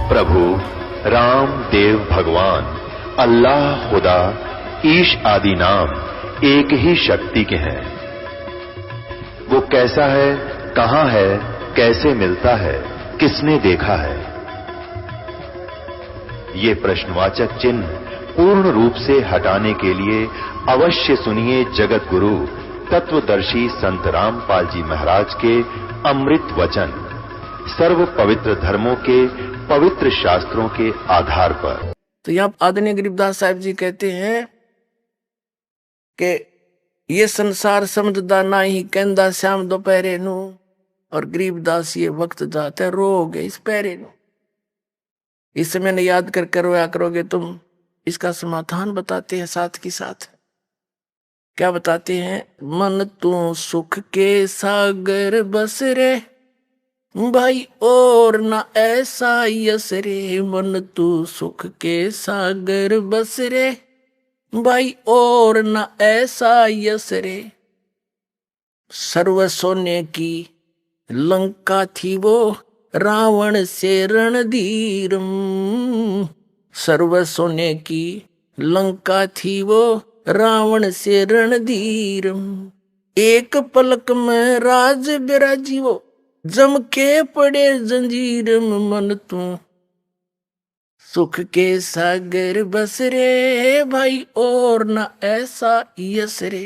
प्रभु राम देव भगवान अल्लाह खुदा ईश आदि नाम एक ही शक्ति के हैं। वो कैसा है, कहां है, कैसे मिलता है, किसने देखा है? ये प्रश्नवाचक चिन्ह पूर्ण रूप से हटाने के लिए अवश्य सुनिए जगत गुरु तत्वदर्शी संत रामपाल जी महाराज के अमृत वचन, सर्व पवित्र धर्मों के पवित्र शास्त्रों के आधार पर। तो यहाँ आदरणीय गरीबदास साहब जी कहते हैं कि ये संसार समझदा ना ही कहंदा श्याम दोपहरे नू, और गरीबदास ये वक्त जाते रोगे इस पैरे नू। इस समय ने याद कर रोया करोगे तुम। इसका समाधान बताते हैं साथ की साथ। क्या बताते हैं? मन तू सुख के सागर बस रे भाई और ना ऐसा यस रे। मन तू सुख के सागर बस रे भाई और ना ऐसा यस रे। सर्व सोने की लंका थी वो रावण से रणधीरम। सर्व सोने की लंका थी वो रावण से रणधीरम। एक पलक में राज बिराजी वो जम के पड़े जंजीर में। मन तू सुख के सागर बस रे भाई और ना ऐसा यस रे।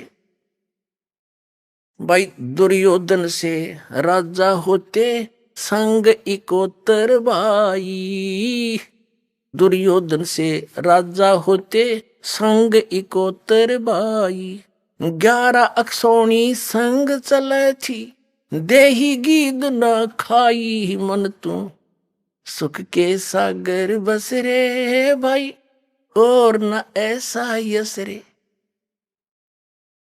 भाई दुर्योधन से राजा होते संग इकोतर भाई। दुर्योधन से राजा होते संग इकोतर भाई। 11 अक्षौणी संग चले थी देही गीद न खाई। मन तू सुख के सागर बस रे भाई और न ऐसा यस रे।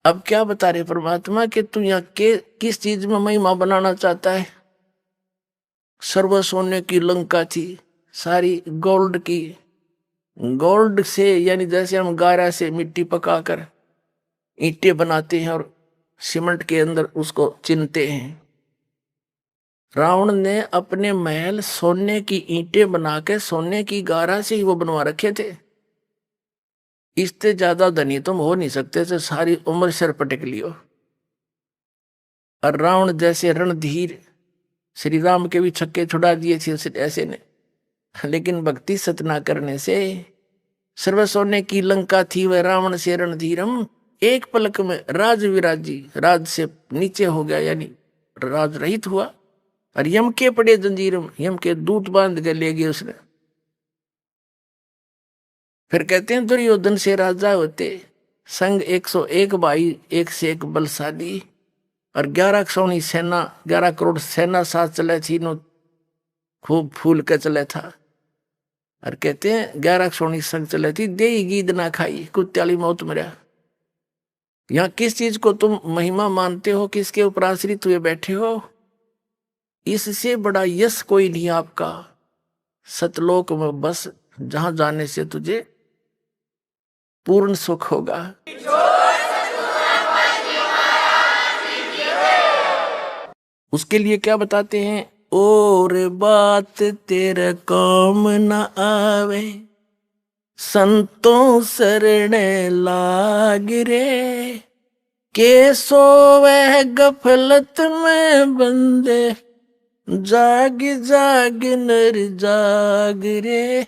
अब क्या बता रहे परमात्मा कि तू यहाँ के किस चीज में महिमा बनाना चाहता है? सर्व सोने की लंका थी, सारी गोल्ड की। गोल्ड से यानी जैसे हम गारा से मिट्टी पकाकर ईंटें बनाते हैं और सीमेंट के अंदर उसको चिनते हैं। रावण ने अपने महल सोने की ईंटें बना के सोने की गारा से ही वो बनवा रखे थे। इससे ज्यादा धनी तुम हो नहीं सकते थे, सारी उम्र सिर पटक लियो। और रावण जैसे रणधीर श्री राम के भी छक्के छुड़ा दिए थे ऐसे ने, लेकिन भक्ति सत ना करने से सर्व सोने की लंका थी वह रावण से रणधीरम। एक पलक में राज विराजी, राज से नीचे हो गया यानी राज रहित हुआ। और यम के पड़े जंजीरम, यम के दूत बांध के ले गए उसने। फिर कहते हैं दुर्योधन से राजा होते संग 101 भाई, एक से एक बलशाली। और 11 अक्षौणी सेना, 11 करोड़ सेना साथ चले थी नो, खूब फूल के चले था। और कहते हैं 11 अक्षौणी संग चले थी देही गीद ना खाई, कुत्याली मौत मरा। यहाँ किस चीज को तुम महिमा मानते हो, किसके ऊपर आश्रित हुए बैठे हो? इससे बड़ा यश कोई नहीं आपका। सतलोक में बस, जहां जाने से तुझे पूर्ण सुख होगा। उसके लिए क्या बताते हैं? और बात तेरे काम न आवे संतों शरण लाग रे। के सोवे गफलत में बंदे जाग जाग नर जाग रे।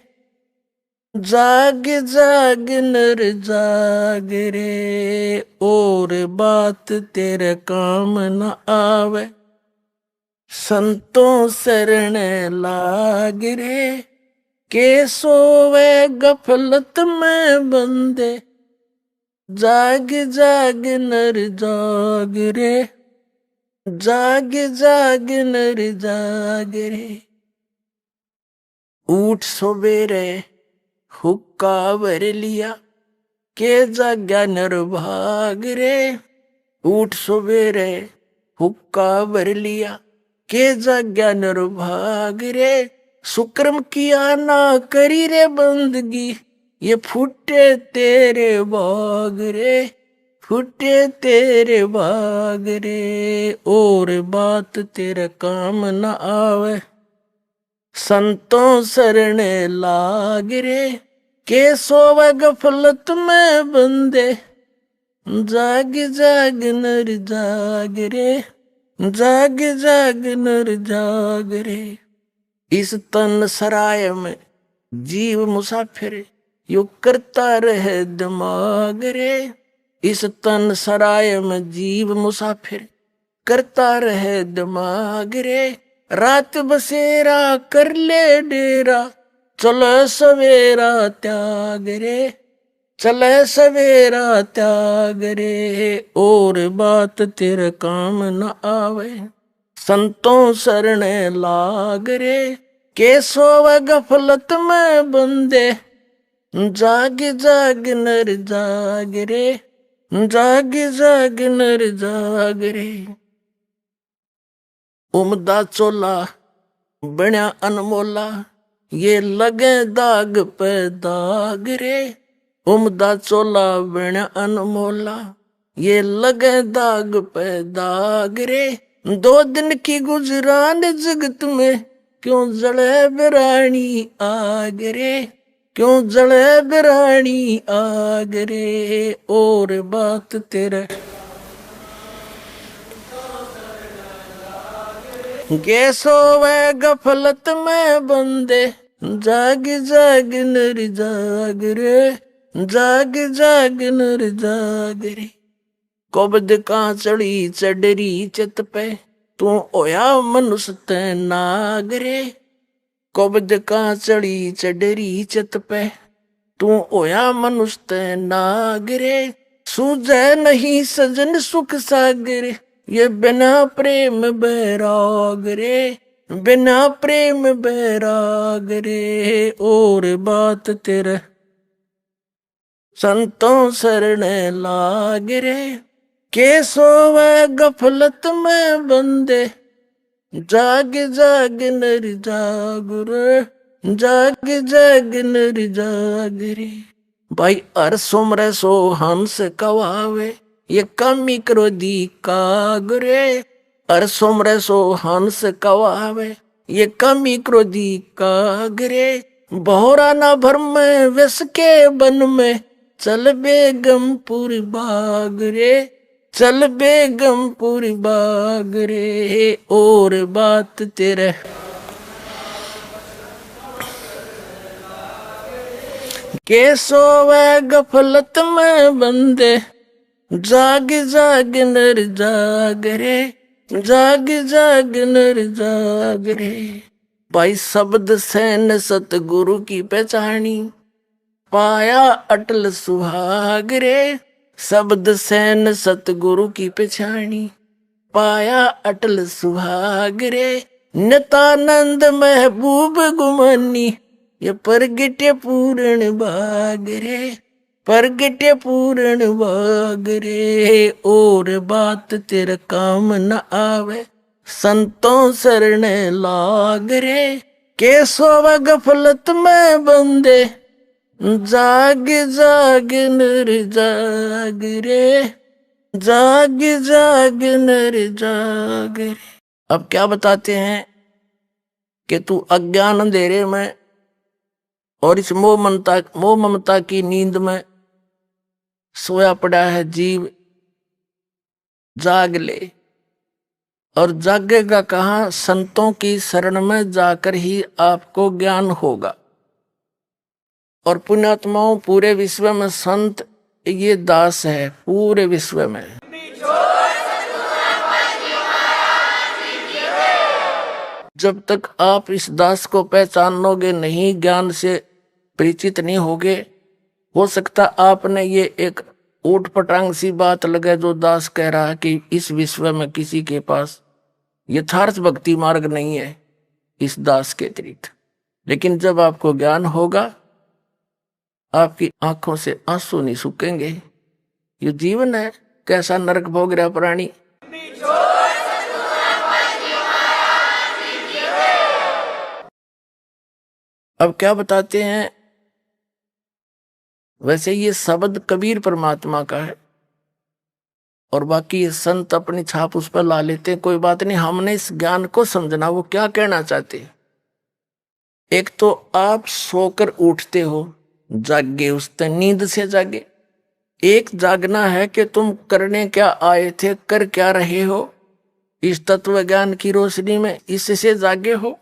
जाग जाग नर जाग रे। और बात तेरे काम न आवे संतों शरण लाग रे। के सोवे गफलत में बंदे जाग जाग नर जाग रे। जाग जाग नर जाग रे। उठ सवेरे हुक्का भर लिया के जाग्या नर भाग रे। उठ सवेरे हुक्का भर लिया के जाग्या नर भाग रे। सुक्रम किया ना करी रे बंदगी ये फूटे तेरे बाग रे। फूटे तेरे बाग रे। और बात तेरे काम न आवे संतों शरण लाग रे, के सोवे गफलत में बंदे, जाग जाग नर जाग रे, जाग जाग नर जाग रे। इस तन सराय में जीव मुसाफिर, यो करता रहे दिमाग रे। इस तन सराय में जीव मुसाफिर, करता रहे दिमाग रे। रात बसेरा कर ले डेरा, चलो सवेरा त्याग रे, चले सवेरा त्याग रे। और बात तेरे काम न आवे, संतों शरण लाग रे, के सोवे गफलत में बंदे, जाग जाग नर जाग रे, जाग जाग नर जाग रे। उमदा चोला बण्या अनमोला, ये लगे दाग पे दाग रे। उमदा चोला बण्या अनमोला, ये लगे दाग पे दाग रे। 2 दिन की गुजरान जगत में, क्यों जले बिरानी आग रे, क्यों जले बिरानी आग रे। और बात तेरे गैसो वे गफलत में बंदे, जाग जाग नर जाग रे, जाग जाग नर जाग रे। कबद का चढ़ी चडरी चित पे, तू ओया मनुष्य ते नाग रे। कबद का चढ़ी चडरी चित पे, तू ओया मनुष्य ते नाग रे। सूझे नहीं सजन सुख सागर, ये बिना प्रेम बैराग रे, बिना प्रेम बैराग रे। और बात तेरे संतों शरण लाग रे, के सोवे गफलत में बंदे, जाग जाग नर जाग रे, जाग जाग नर जाग रे। भाई हर सुमरे सो हंस कवावे, ये कमी क्रोधी काग रे। हर सुमरे सो हंस कवावे, ये कमी क्रोधी काग रे। बहुरा ना भर में विष के बन में, चल बेगमपुर बाग रे, चल बेगमपुर बाग रे। और बात तेरे के सोवे गफलत में बंदे, जाग जाग नर जाग रे, जाग जाग नर जाग रे। भाई शब्द सैन सतगुरु की पहचानी, पाया अटल सुहाग रे। शब्द सैन सतगुरु की पहचानी, पाया अटल सुहाग रे। नितानंद महबूब गुमानी, ये परगटे पूर्ण भाग रे, परगटे पूर्ण भाग रे। और बात तेरे काम न आवे, संतों शरण लाग रे। के सोवे गफलत में बंदे, जाग जाग नर जाग रे, जाग जाग नर जाग रे। अब क्या बताते हैं कि तू अज्ञान अंधेरे में और इस मोह ममता की नींद में सोया पड़ा है जीव, जाग ले। और जागेगा कहाँ? संतों की शरण में जाकर ही आपको ज्ञान होगा। और पुण्यात्माओं, पूरे विश्व में संत ये दास है, पूरे विश्व में। जब तक आप इस दास को पहचानोगे नहीं, ज्ञान से परिचित नहीं होगे, हो सकता आपने ये एक ऊट पटांग सी बात लगे जो दास कह रहा है कि इस विश्व में किसी के पास यथार्थ भक्ति मार्ग नहीं है इस दास के अतिरिक्त। लेकिन जब आपको ज्ञान होगा, आपकी आंखों से आंसू नहीं सूखेंगे। ये जीवन है, कैसा नरक भोग रहा प्राणी। अब क्या बताते हैं? वैसे ये शब्द कबीर परमात्मा का है और बाकी ये संत अपनी छाप उस पर ला लेते हैं। कोई बात नहीं, हमने इस ज्ञान को समझना वो क्या कहना चाहते हैं। एक तो आप सोकर उठते हो, जागे, उस नींद से जागे। एक जागना है कि तुम करने क्या आए थे, कर क्या रहे हो इस तत्व ज्ञान की रोशनी में, इससे जागे हो,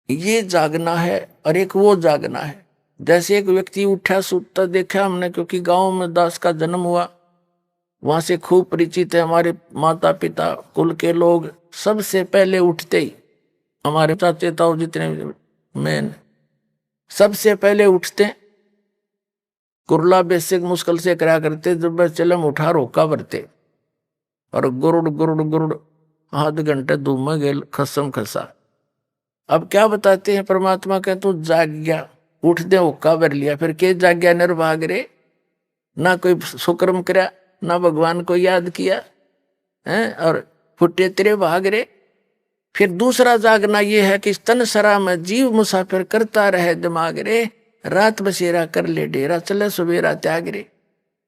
ये जागना है। और एक वो जागना है, जैसे एक व्यक्ति उठा सुता देखा हमने, क्योंकि गांव में दास का जन्म हुआ, वहां से खूब परिचित है। हमारे माता पिता कुल के लोग सबसे पहले उठते ही, हमारे चाचे ताऊ जितने मेन, सबसे पहले उठते, कुरला बेसिक मुश्किल से करा करते, जब बस चलम उठा रोका भरते, और गुरुड़ गुरुड़ गुरुड़ आध घंटे धूम में गेल खसम खसा। अब क्या बताते हैं परमात्मा के, तू जाग गया, उठ दे हुक्का भर लिया, फिर के जाग गया निर्भाग रे, ना कोई सुकर्म करा, ना भगवान को याद किया है, और फुटे तेरे भाग रे। फिर दूसरा जागना ये है कि तन सरा में जीव मुसाफिर करता रहे दिमाग रे, रात बसेरा कर ले डेरा, चले सवेरा त्याग रे।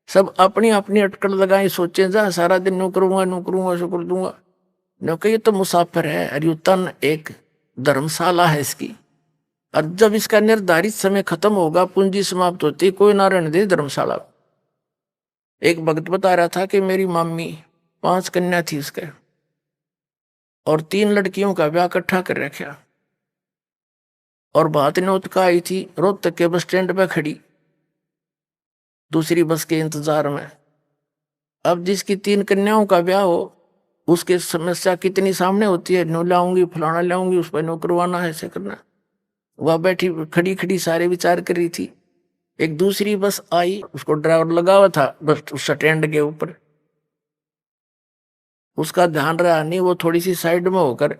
सब अपनी अपनी अटकल लगाई, सोचे जा सारा दिन नू करूंगा सो कर दूंगा, क्योंकि ये तो मुसाफिर है, और ये तन एक धर्मशाला है इसकी, और जब इसका निर्धारित समय खत्म होगा, पूंजी समाप्त होती, कोई ना रहने दे धर्मशाला। एक भक्त बता रहा था कि मेरी मम्मी 5 कन्या थी उसके, और 3 लड़कियों का ब्याह इकट्ठा कर रखा, और बात नौत का आई थी, रोहतक के बस स्टैंड पे खड़ी दूसरी बस के इंतजार में। अब जिसकी 3 कन्याओं का ब्याह हो, उसकी समस्या कितनी सामने होती है, नो लाऊंगी फलाना लाऊंगी, उस पर नो करवाना है, ऐसे करना। वह बैठी खड़ी खड़ी सारे विचार कर रही थी। एक दूसरी बस आई, उसको ड्राइवर लगा हुआ था बस उस स्टैंड के ऊपर, उसका ध्यान रहा नहीं, वो थोड़ी सी साइड में होकर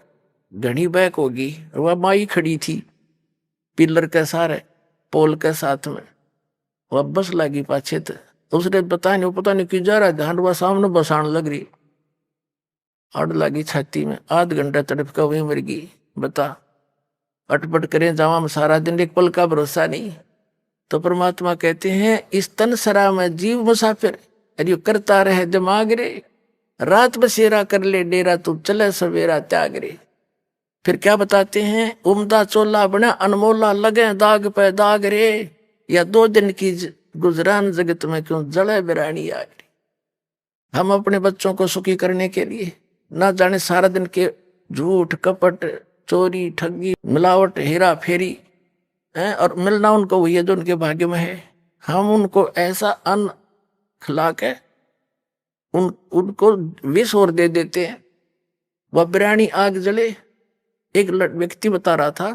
घनी बैक होगी, वह माई खड़ी थी पिलर के सारे पोल के साथ में, वह बस लगी पाछे, तो उसने पता नहीं क्यों जा रहा ध्यान, वह सामने बस आने लग रही, अड़ लगी छाती में, आध घंटा तड़प का वही मर गई। बता, अटपट करें जावा में सारा दिन, एक पल का भरोसा नहीं। तो परमात्मा कहते हैं इस तन सरा में जीव मुसाफिर, अरे करता रहे दिमाग रे, रात बसेरा कर ले डेरा, तू चले सवेरा त्याग रे। फिर क्या बताते हैं, उमदा चोला बना अनमोला, लगे दाग पे दाग रे, या 2 दिन की गुजरान जगत में क्यों जड़े बिरानी आ गई। हम अपने बच्चों को सुखी करने के लिए ना जाने सारा दिन के झूठ कपट चोरी ठगी मिलावट हेरा फेरी है, और मिलना उनको वही है जो उनके भाग्य में है। हम उनको ऐसा अन्न खिला के उनको विष और दे देते हैं, वह बिरानी आग जले। एक व्यक्ति बता रहा था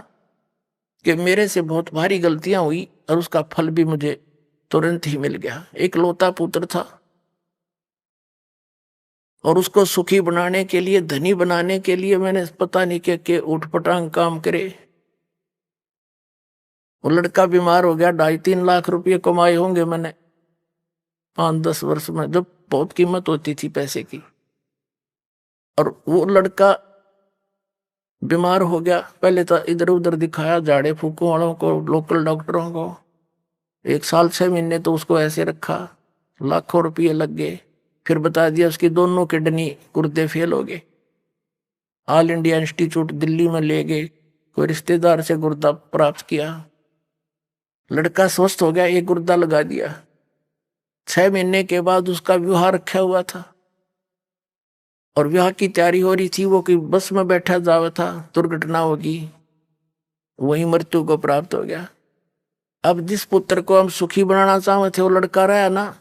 कि मेरे से बहुत भारी गलतियां हुई और उसका फल भी मुझे तुरंत ही मिल गया। एक लौता पुत्र था, और उसको सुखी बनाने के लिए, धनी बनाने के लिए मैंने पता नहीं के उठपटांग काम करे। वो लड़का बीमार हो गया, 2.5-3 लाख रुपये कमाए होंगे मैंने 5-10 वर्ष में, जब बहुत कीमत होती थी पैसे की। और वो लड़का बीमार हो गया, पहले तो इधर उधर दिखाया, झाड़े फूकों वालों को, लोकल डॉक्टरों को, 1 साल 6 महीने तो उसको ऐसे रखा, लाखों रुपये लग गए। फिर बता दिया उसकी दोनों किडनी गुर्दे फेल हो गए, ऑल इंडिया इंस्टीट्यूट दिल्ली में ले गए, कोई रिश्तेदार से गुर्दा प्राप्त किया, लड़का स्वस्थ हो गया, एक गुर्दा लगा दिया। 6 महीने के बाद उसका विवाह रखा हुआ था, और विवाह की तैयारी हो रही थी, वो कि बस में बैठा जावा था, दुर्घटना होगी, वही मृत्यु को प्राप्त हो गया। अब जिस पुत्र को हम सुखी बनाना चाहते थे वो लड़का रहा ना,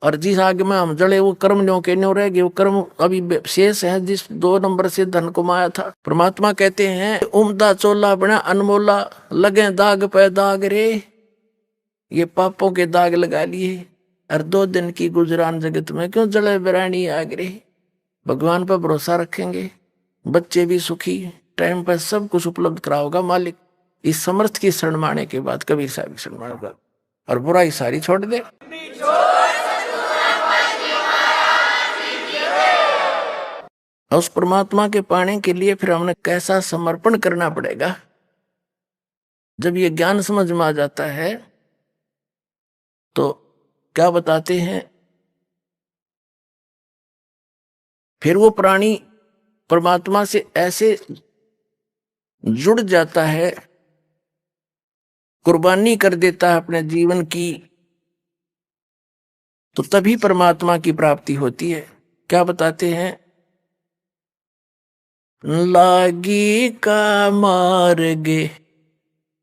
और जिस आग में हम जड़े वो कर्म न्यों के न्यों रह गए, वो कर्म अभी शेष है जिस 2 नंबर से धन कमाया था। परमात्मा कहते हैं उमदा चोला बना अनमोला, लगे दाग पे दाग रे, ये पापों के दाग लगा लिए, और 2 दिन की गुजरान जगत में क्यों जड़े बिरानी आग रे। भगवान पर भरोसा रखेंगे, बच्चे भी सुखी, टाइम पर सब कुछ उपलब्ध कराओगा मालिक। इस समर्थ की शरण माने के बाद कबीर साहब की शरण मानेगा, और बुराई सारी छोड़ दे। उस परमात्मा के पाने के लिए फिर हमने कैसा समर्पण करना पड़ेगा। जब ये ज्ञान समझ में आ जाता है तो क्या बताते हैं, फिर वो प्राणी परमात्मा से ऐसे जुड़ जाता है, कुर्बानी कर देता है अपने जीवन की, तो तभी परमात्मा की प्राप्ति होती है। क्या बताते हैं? लागी का मार्गे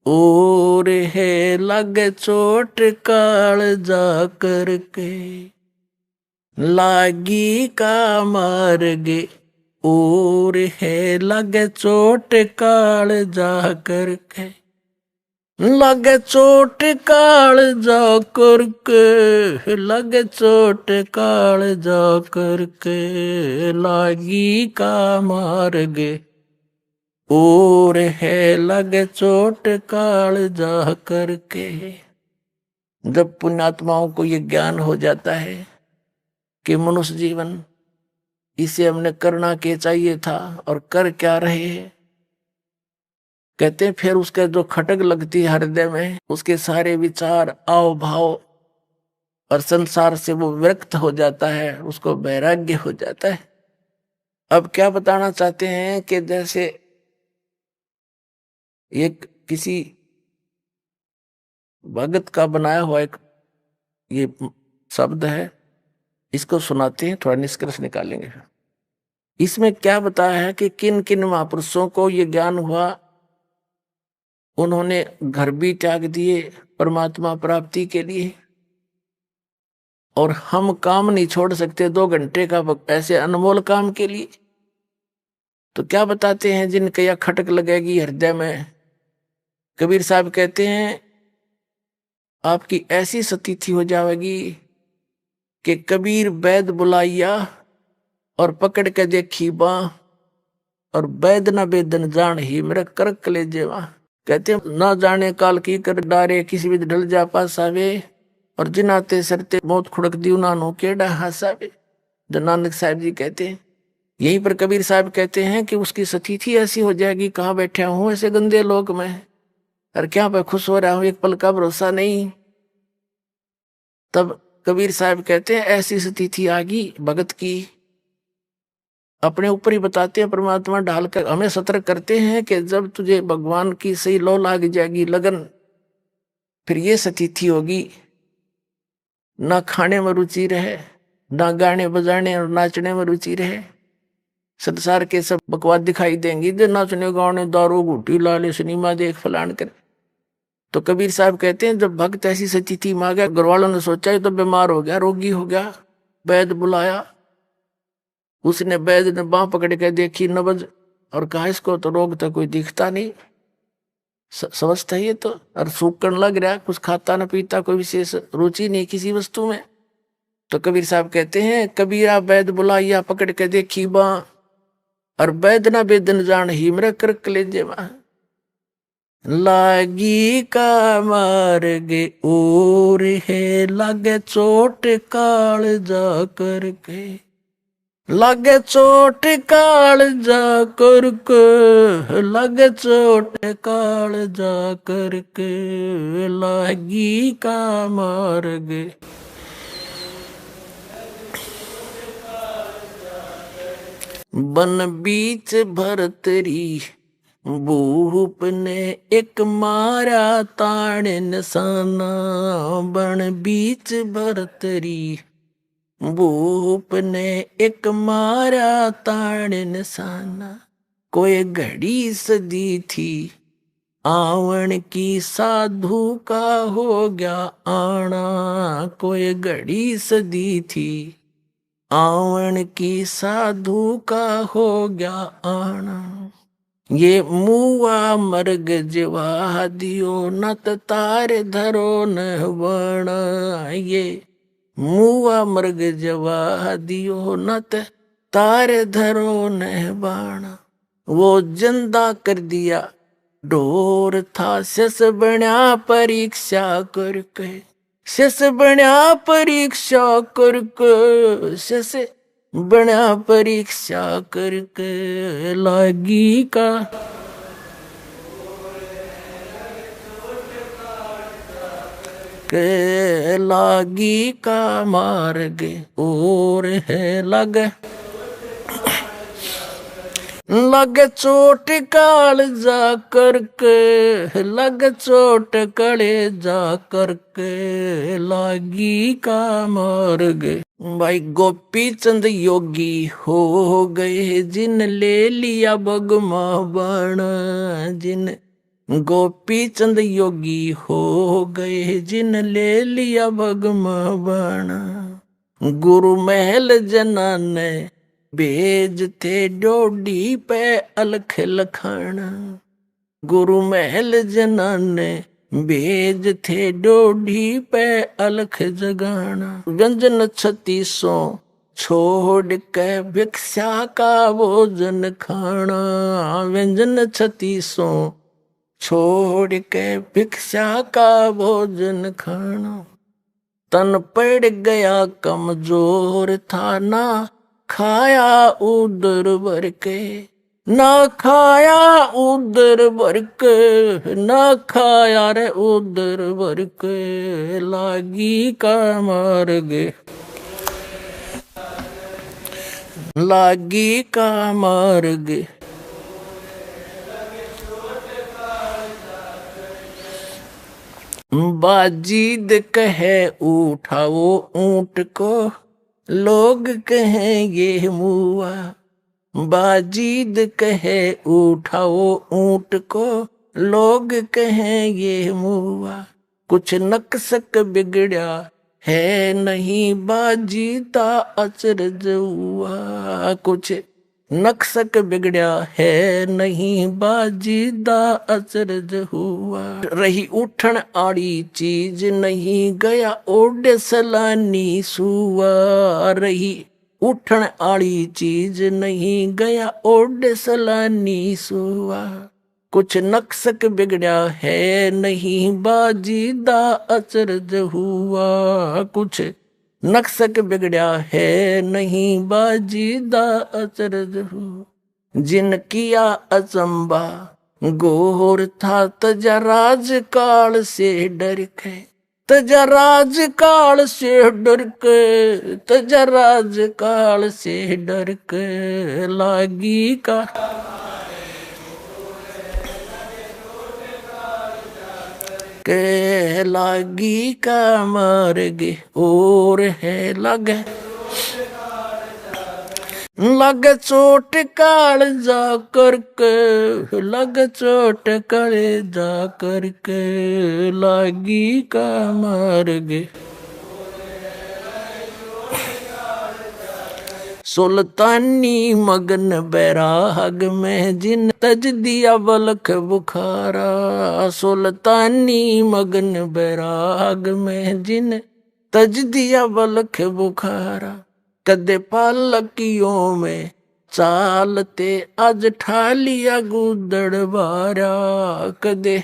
और है लग चोट काल जा करके, लागी का मार्गे और है लग चोट काल जा करके, लग चोट काल जा करके, लग चोट काल जा करके, लागी का मार्गे और है लग चोट काल जा करके। जब पुण्यात्माओं को ये ज्ञान हो जाता है कि मनुष्य जीवन इसे हमने करना के चाहिए था और कर क्या रहे हैं, कहते हैं फिर उसके जो खटक लगती है हृदय में, उसके सारे विचार आव भाव और संसार से वो विरक्त हो जाता है, उसको वैराग्य हो जाता है। अब क्या बताना चाहते हैं कि जैसे एक किसी भगत का बनाया हुआ एक ये शब्द है, इसको सुनाते हैं, थोड़ा निष्कर्ष निकालेंगे। इसमें क्या बताया है कि किन किन महापुरुषों को ये ज्ञान हुआ, उन्होंने घर भी त्याग दिए परमात्मा प्राप्ति के लिए, और हम काम नहीं छोड़ सकते 2 घंटे का ऐसे अनमोल काम के लिए। तो क्या बताते हैं, जिनके या खटक लगेगी हृदय में, कबीर साहब कहते हैं आपकी ऐसी स्थिति हो जाएगी कि कबीर वैद बुलाइया और पकड़ के देखी बाँ, और वैद न वेदन जान ही मेरा करक ले जेवा। कहते हैं ना जाने काल की कर डारे, किसी भी ढल जा पासावे, और जिनाते सरते मौत खुड़क दी उन्होंने केड़ा हासावे। जो नानक साहब जी कहते हैं, यहीं पर कबीर साहब कहते हैं कि उसकी स्थिति ऐसी हो जाएगी, कहाँ बैठा हूं ऐसे गंदे लोक में, और क्या पे खुश हो रहा हूं, एक पल का भरोसा नहीं। तब कबीर साहब कहते हैं ऐसी स्थिति आ गई भगत की, अपने ऊपर ही बताते हैं, परमात्मा ढाल कर हमें सतर्क करते हैं कि जब तुझे भगवान की सही लो लाग जाएगी लगन, फिर ये स्थिति होगी, ना खाने में रुचि रहे, ना गाने बजाने और नाचने में रुचि रहे, संसार के सब बकवास दिखाई देंगी, जो नाचने गाने दारू घूटी लाले सिनेमा देख फलान कर। तो कबीर साहब कहते हैं जब भक्त ऐसी स्थिति में आ गया, घर वालों ने सोचा ये तो बीमार हो गया, रोगी हो गया, वैद बुलाया, उसने वैद ने बांह पकड़ के देखी नब्ज, और कहा इसको तो रोग तो कोई दिखता नहीं, समझता ही है तो, और सूखन लग रहा, कुछ खाता न पीता, कोई विशेष रुचि नहीं किसी वस्तु में। तो कबीर साहब कहते हैं कबीरा वैद बुलाइया पकड़ के देखी बांह, और वैद न वेदन जान ही मेरा करक ले जेवा, लागी का मार्गे और है लगे चोट काल जा करके, लगे चोट काल जा करके, लगे चोट काल जा करके, लागी का मार्गे। बन बीच भरतरी भूप ने एक मारा ताण निशाना, बन बीच भरतरी भूप ने एक मारा ताण निशाना, कोई घड़ी सदी थी आवन की साधु का हो गया आना, कोई घड़ी सदी थी आवन की साधु का हो गया आना, ये मुआ मर्ग जीवा दियो नत तार धरो न वण, ये मुआ मर्ग जवा दियो नत तार धरो न बाण, वो जिंदा कर दिया ढोर था शस बण्या परीक्षा करके, शस बण्या परीक्षा करके, शस बण्या परीक्षा करके, लागी का के लागी का मार्ग और है लग, लग चोट काल जा करके, लग चोट कड़े जा करके, लागी का मर गए। भाई गोपी चंद योगी हो गए, जिन ले लिया बगमा बण, जिन गोपी चंद योगी हो गए, जिन ले लिया बगमा बण। गुरु महल जना ने भेज थे डोडी पे अलख लखाना, गुरु महल जना ने भेज थे डोडी पे अलख जगाना। व्यंजन 3600 छोड़ के भिक्षा का भोजन खाना, व्यंजन 3600 छोड़ के भिक्षा का भोजन खाना। तन पड़ गया कमजोर था, ना खाया उदर भर के, ना खाया उदर भर के, ना खाया रे उदर भर के, लागी का मार गे, लागी का मार गे। बाजीद कहे उठाओ ऊंट को, लोग कहें ये मुआ, बाजीद कहे उठाओ ऊंट को, लोग कहें ये मुआ। कुछ नक्सक बिगड़ा है नहीं, बाजीता अचरज हुआ, कुछ नक्सक बिगड़ा है नहीं, बाजीदा अचरज हुआ। रही उठन आड़ी चीज नहीं, गया ओड सलानी सुआ, रही उठन आड़ी चीज नहीं, गया ओड सलानी सुआ। कुछ नक्सक बिगड़ा है नहीं, बाजीदा अचरज हुआ, कुछ नक्सक बिगड़ा है नहीं, बाजीदा अचरज हो। जिन किया अचंबा गोर था, तजा राज काल से डर के, तजा राज काल से डर के, तजा राज काल से डर के, लागी का के, लागी का मार गे। और है लग लग चोट काल जा करके, लग चोट काले जा करके, लागी का मार गे। सुल्तानी मगन बैराग में, जिन तज दिया बलख बुखारा, सुल्तानी मगन बैराग में, जिन तज दिया बलख बुखारा। कदे पालकियों में चालते, आज ठालिया गुदड़ बारा, कदे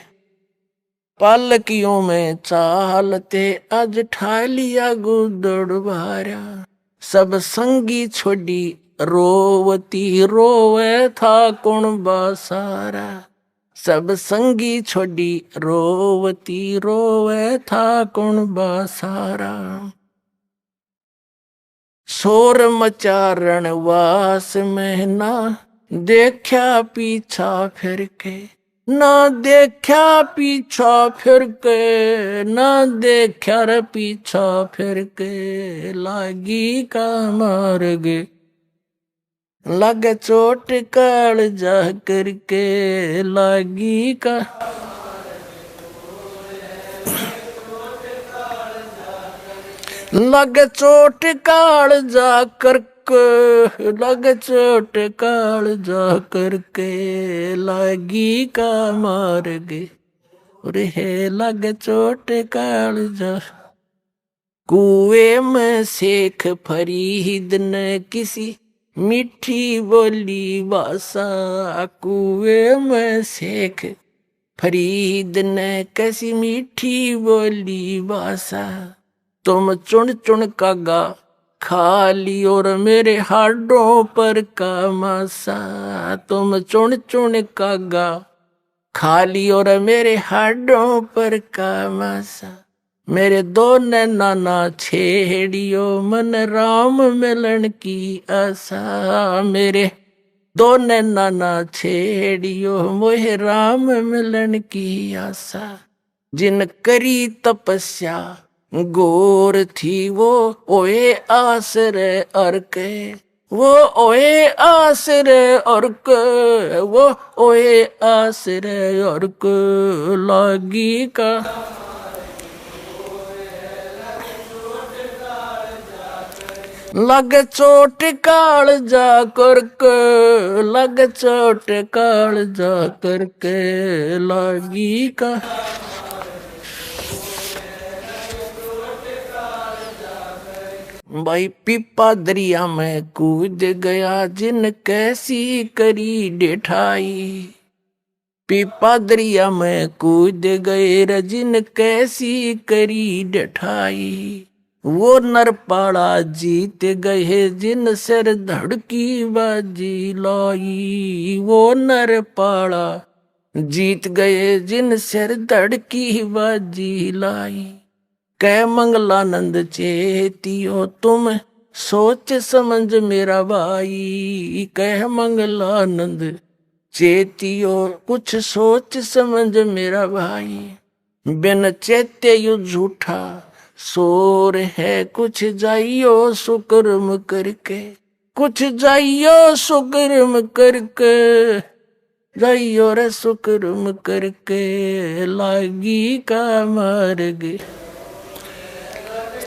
पालकियों में चालते, आज ठालिया गुदड़ बारा। सब संगी छोड़ी रोवती, रोवे था कौन बासारा, सब संगी छोड़ी रोवती, रोवे था कौन बासारा। शोर मचारण वास में, ना देखा पीछा फिर के, ना देखा पीछा फिर के, ना देखा रे पीछा फिर के, लागी का मार गे। लग चोट काल जा करके, लागी का लग चोट काल जा करके, लग चोट काल जा करके, लागी का मार गे। अरे है लग चोट काल जा। कुएं में शेख फरीद ने किसी मीठी बोली भाषा, कुएं में शेख फरीद ने कैसी मीठी बोली भाषा। तुम चुन चुन कागा खा लियो और मेरे हाडों पर का मासा, तुम चुन चुन कागा खा लियो और मेरे हाडों पर का मासा। मेरे दो नैना ना छेड़ियो, मन राम मिलन की आशा, मेरे दो नैना ना छेड़ियो मोहे राम मिलन की आशा। जिन करी तपस्या गोर थी वो ओए आसरे अर्क। वो ओए आसरे अर्क। वो ओए आसरे अर्क लागी का। लग चोट काल जा करके। लग चोट काल जा करके लागी का। भाई पीपा दरिया में कूद गया जिन कैसी करी डेठाई। पीपा दरिया में कूद गए रजिन कैसी करी डेठाई। वो नरपाड़ा जीत गए जिन सिर धड़की बाजी लाई। वो नरपाड़ा जीत गए जिन सिर धड़की बाजी लाई। कै मंगलानंद चेतियो तुम सोच समझ मेरा भाई। कह मंगलानंद चेतियो कुछ सोच समझ मेरा भाई। बिन चेते यु झूठा शोर है कुछ जाइयो सुकर्म करके। कुछ जाइयो सुकर्म करके। जाइयो रे सुकर्म करके लागी का मार्ग।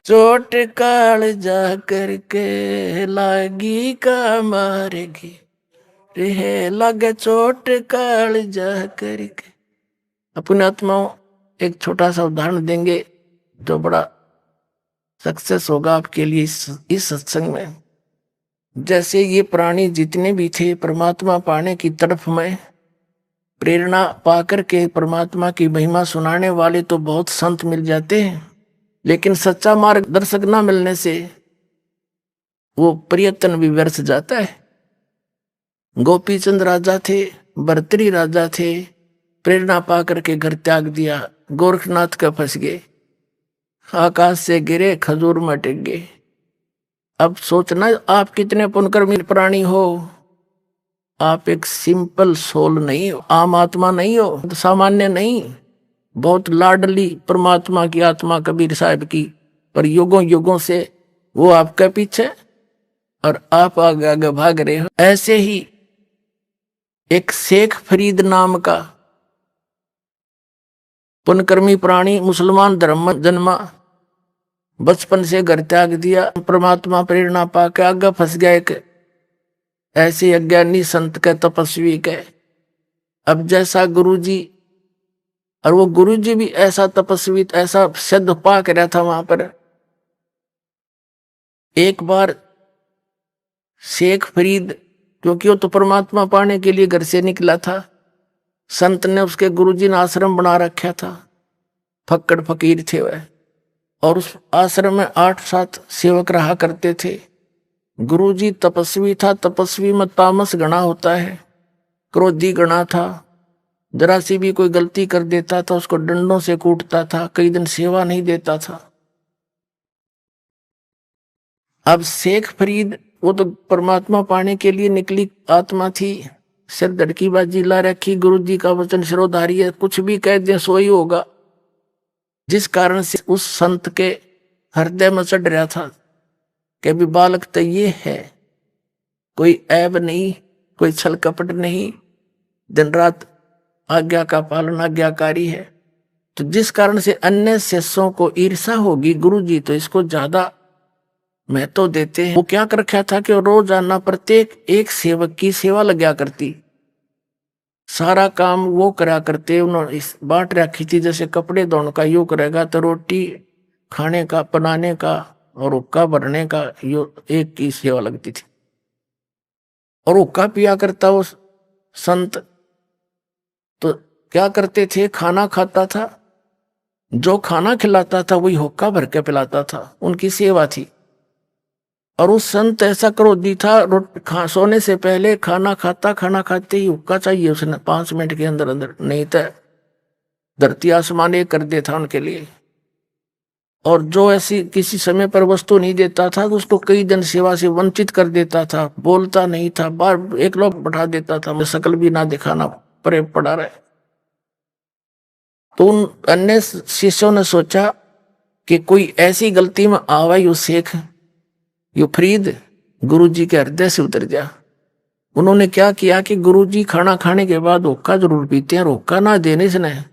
चोट काल जा करके लागी का मारेगी। रे लगे चोट काल जा करके। अपने आत्माओं एक छोटा सा उदाहरण देंगे तो बड़ा सक्सेस होगा आपके लिए इस सत्संग में। जैसे ये प्राणी जितने भी थे परमात्मा पाने की तरफ में प्रेरणा पाकर के परमात्मा की महिमा सुनाने वाले तो बहुत संत मिल जाते हैं, लेकिन सच्चा मार्गदर्शक ना मिलने से वो प्रयत्न भी व्यर्थ जाता है। गोपीचंद राजा थे, भर्तरी राजा थे, प्रेरणा पा करके घर त्याग दिया, गोरखनाथ का फंस गए, आकाश से गिरे खजूर में टिक गए। अब सोचना आप कितने पुण्यकर्मी प्राणी हो। आप एक सिंपल सोल नहीं हो, आम आत्मा नहीं हो, सामान्य नहीं, बहुत लाडली परमात्मा की आत्मा कबीर साहब की। पर युगों युगों से वो आपके पीछे और आप आगे आगे भाग रहे हो। ऐसे ही एक शेख फरीद नाम का पुण्यकर्मी प्राणी मुसलमान धर्म में जन्मा, बचपन से घर त्याग दिया, परमात्मा प्रेरणा पाके आगे फंस गया एक ऐसे अज्ञानी संत के तपस्वी के। अब जैसा गुरुजी, और वो गुरुजी भी ऐसा तपस्वी, ऐसा सिद्ध पा के रहा था वहां पर। एक बार शेख फरीद, क्योंकि वो तो परमात्मा पाने के लिए घर से निकला था, संत ने उसके गुरुजी ने आश्रम बना रखा था, फक्कड़ फकीर थे वह, और उस आश्रम में 8-7 सेवक रहा करते थे। गुरुजी तपस्वी था, तपस्वी में तामस गणा होता है, क्रोधी गणा था, जरा सी भी कोई गलती कर देता था उसको डंडों से कूटता था, कई दिन सेवा नहीं देता था। अब शेख फरीद वो तो परमात्मा पाने के लिए निकली आत्मा थी, सिर धड़की बाजी ला रखी, गुरुजी का वचन शिरोधारी है, कुछ भी कह दे सो ही होगा। जिस कारण से उस संत के हृदय में चढ़ रहा था कि भी बालक तो ये है, कोई ऐब नहीं, कोई छल कपट नहीं, दिन रात आज्ञा का पालन आज्ञाकारी है। तो जिस कारण से अन्य शिष्यों को ईर्षा होगी, गुरुजी तो इसको ज्यादा महत्व देते हैं। वो क्या कर रखा था कि रोजाना प्रत्येक एक सेवक की सेवा लगा करती, सारा काम वो करा करते। उन्होंने बांट रखी थी, जैसे कपड़े धोने का यो करेगा तो रोटी खाने का, बनाने का और हुक्का भरने का यो एक की सेवा लगती थी। और हुक्का पिया करता वो संत, तो क्या करते थे, खाना खाता था, जो खाना खिलाता था वही हुक्का भर के पिलाता था, उनकी सेवा थी। और उस संत ऐसा क्रोधी था, सोने से पहले खाना खाता, खाना खाते ही हुक्का चाहिए उसने 5 मिनट के अंदर अंदर, नहीं तो धरती आसमान एक कर देता उनके लिए। और जो ऐसी किसी समय पर वस्तु नहीं देता था तो उसको कई जन सेवा से वंचित कर देता था, बोलता नहीं था, बार एक लोग बैठा देता था, शकल भी ना दिखाना पड़े पड़ा रहे। तो उन अन्य शिष्यों ने सोचा कि कोई ऐसी गलती में आवा यू शेख यू फरीद गुरु जी के हृदय से उतर जा। उन्होंने क्या किया कि गुरु जी खाना खाने के बाद हुक्का जरूर पीते हैं, हुक्का ना देने से न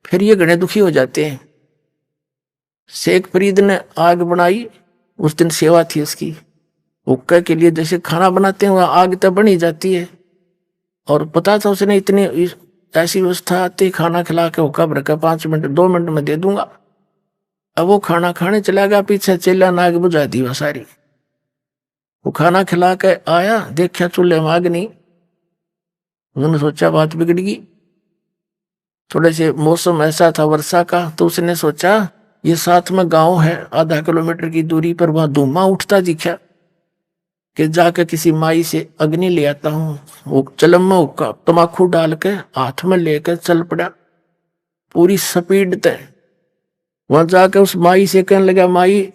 फिर ये घने दुखी हो जाते हैं। शेख फरीद ने आग बनाई, उस दिन सेवा थी उसकी। हुक्का के लिए जैसे खाना बनाते हैं वह आग तब बनी जाती है, और पता था उसने इतनी ऐसी व्यवस्था आती, खाना खिला के हुक्का भर के 5 मिनट 2 मिनट में दे दूंगा। अब वो खाना खाने चला गया, पीछे चेला ने आग बुझा दी वह सारी। वो खाना खिला के आया, देखा चूल्हे में आग नहीं। उन्होंने सोचा बात बिगड़ गई। थोड़े से मौसम ऐसा था वर्षा का, तो उसने सोचा ये साथ में गांव है, आधा किलोमीटर की दूरी पर, वहां धुआं उठता दिखा कि जाकर किसी माई से अग्नि ले आता हूं। वो चलम में हुक्का तमाकू डाल के हाथ में लेकर चल पड़ा पूरी स्पीड तय। वहां जाकर उस माई से कहने लगा, माई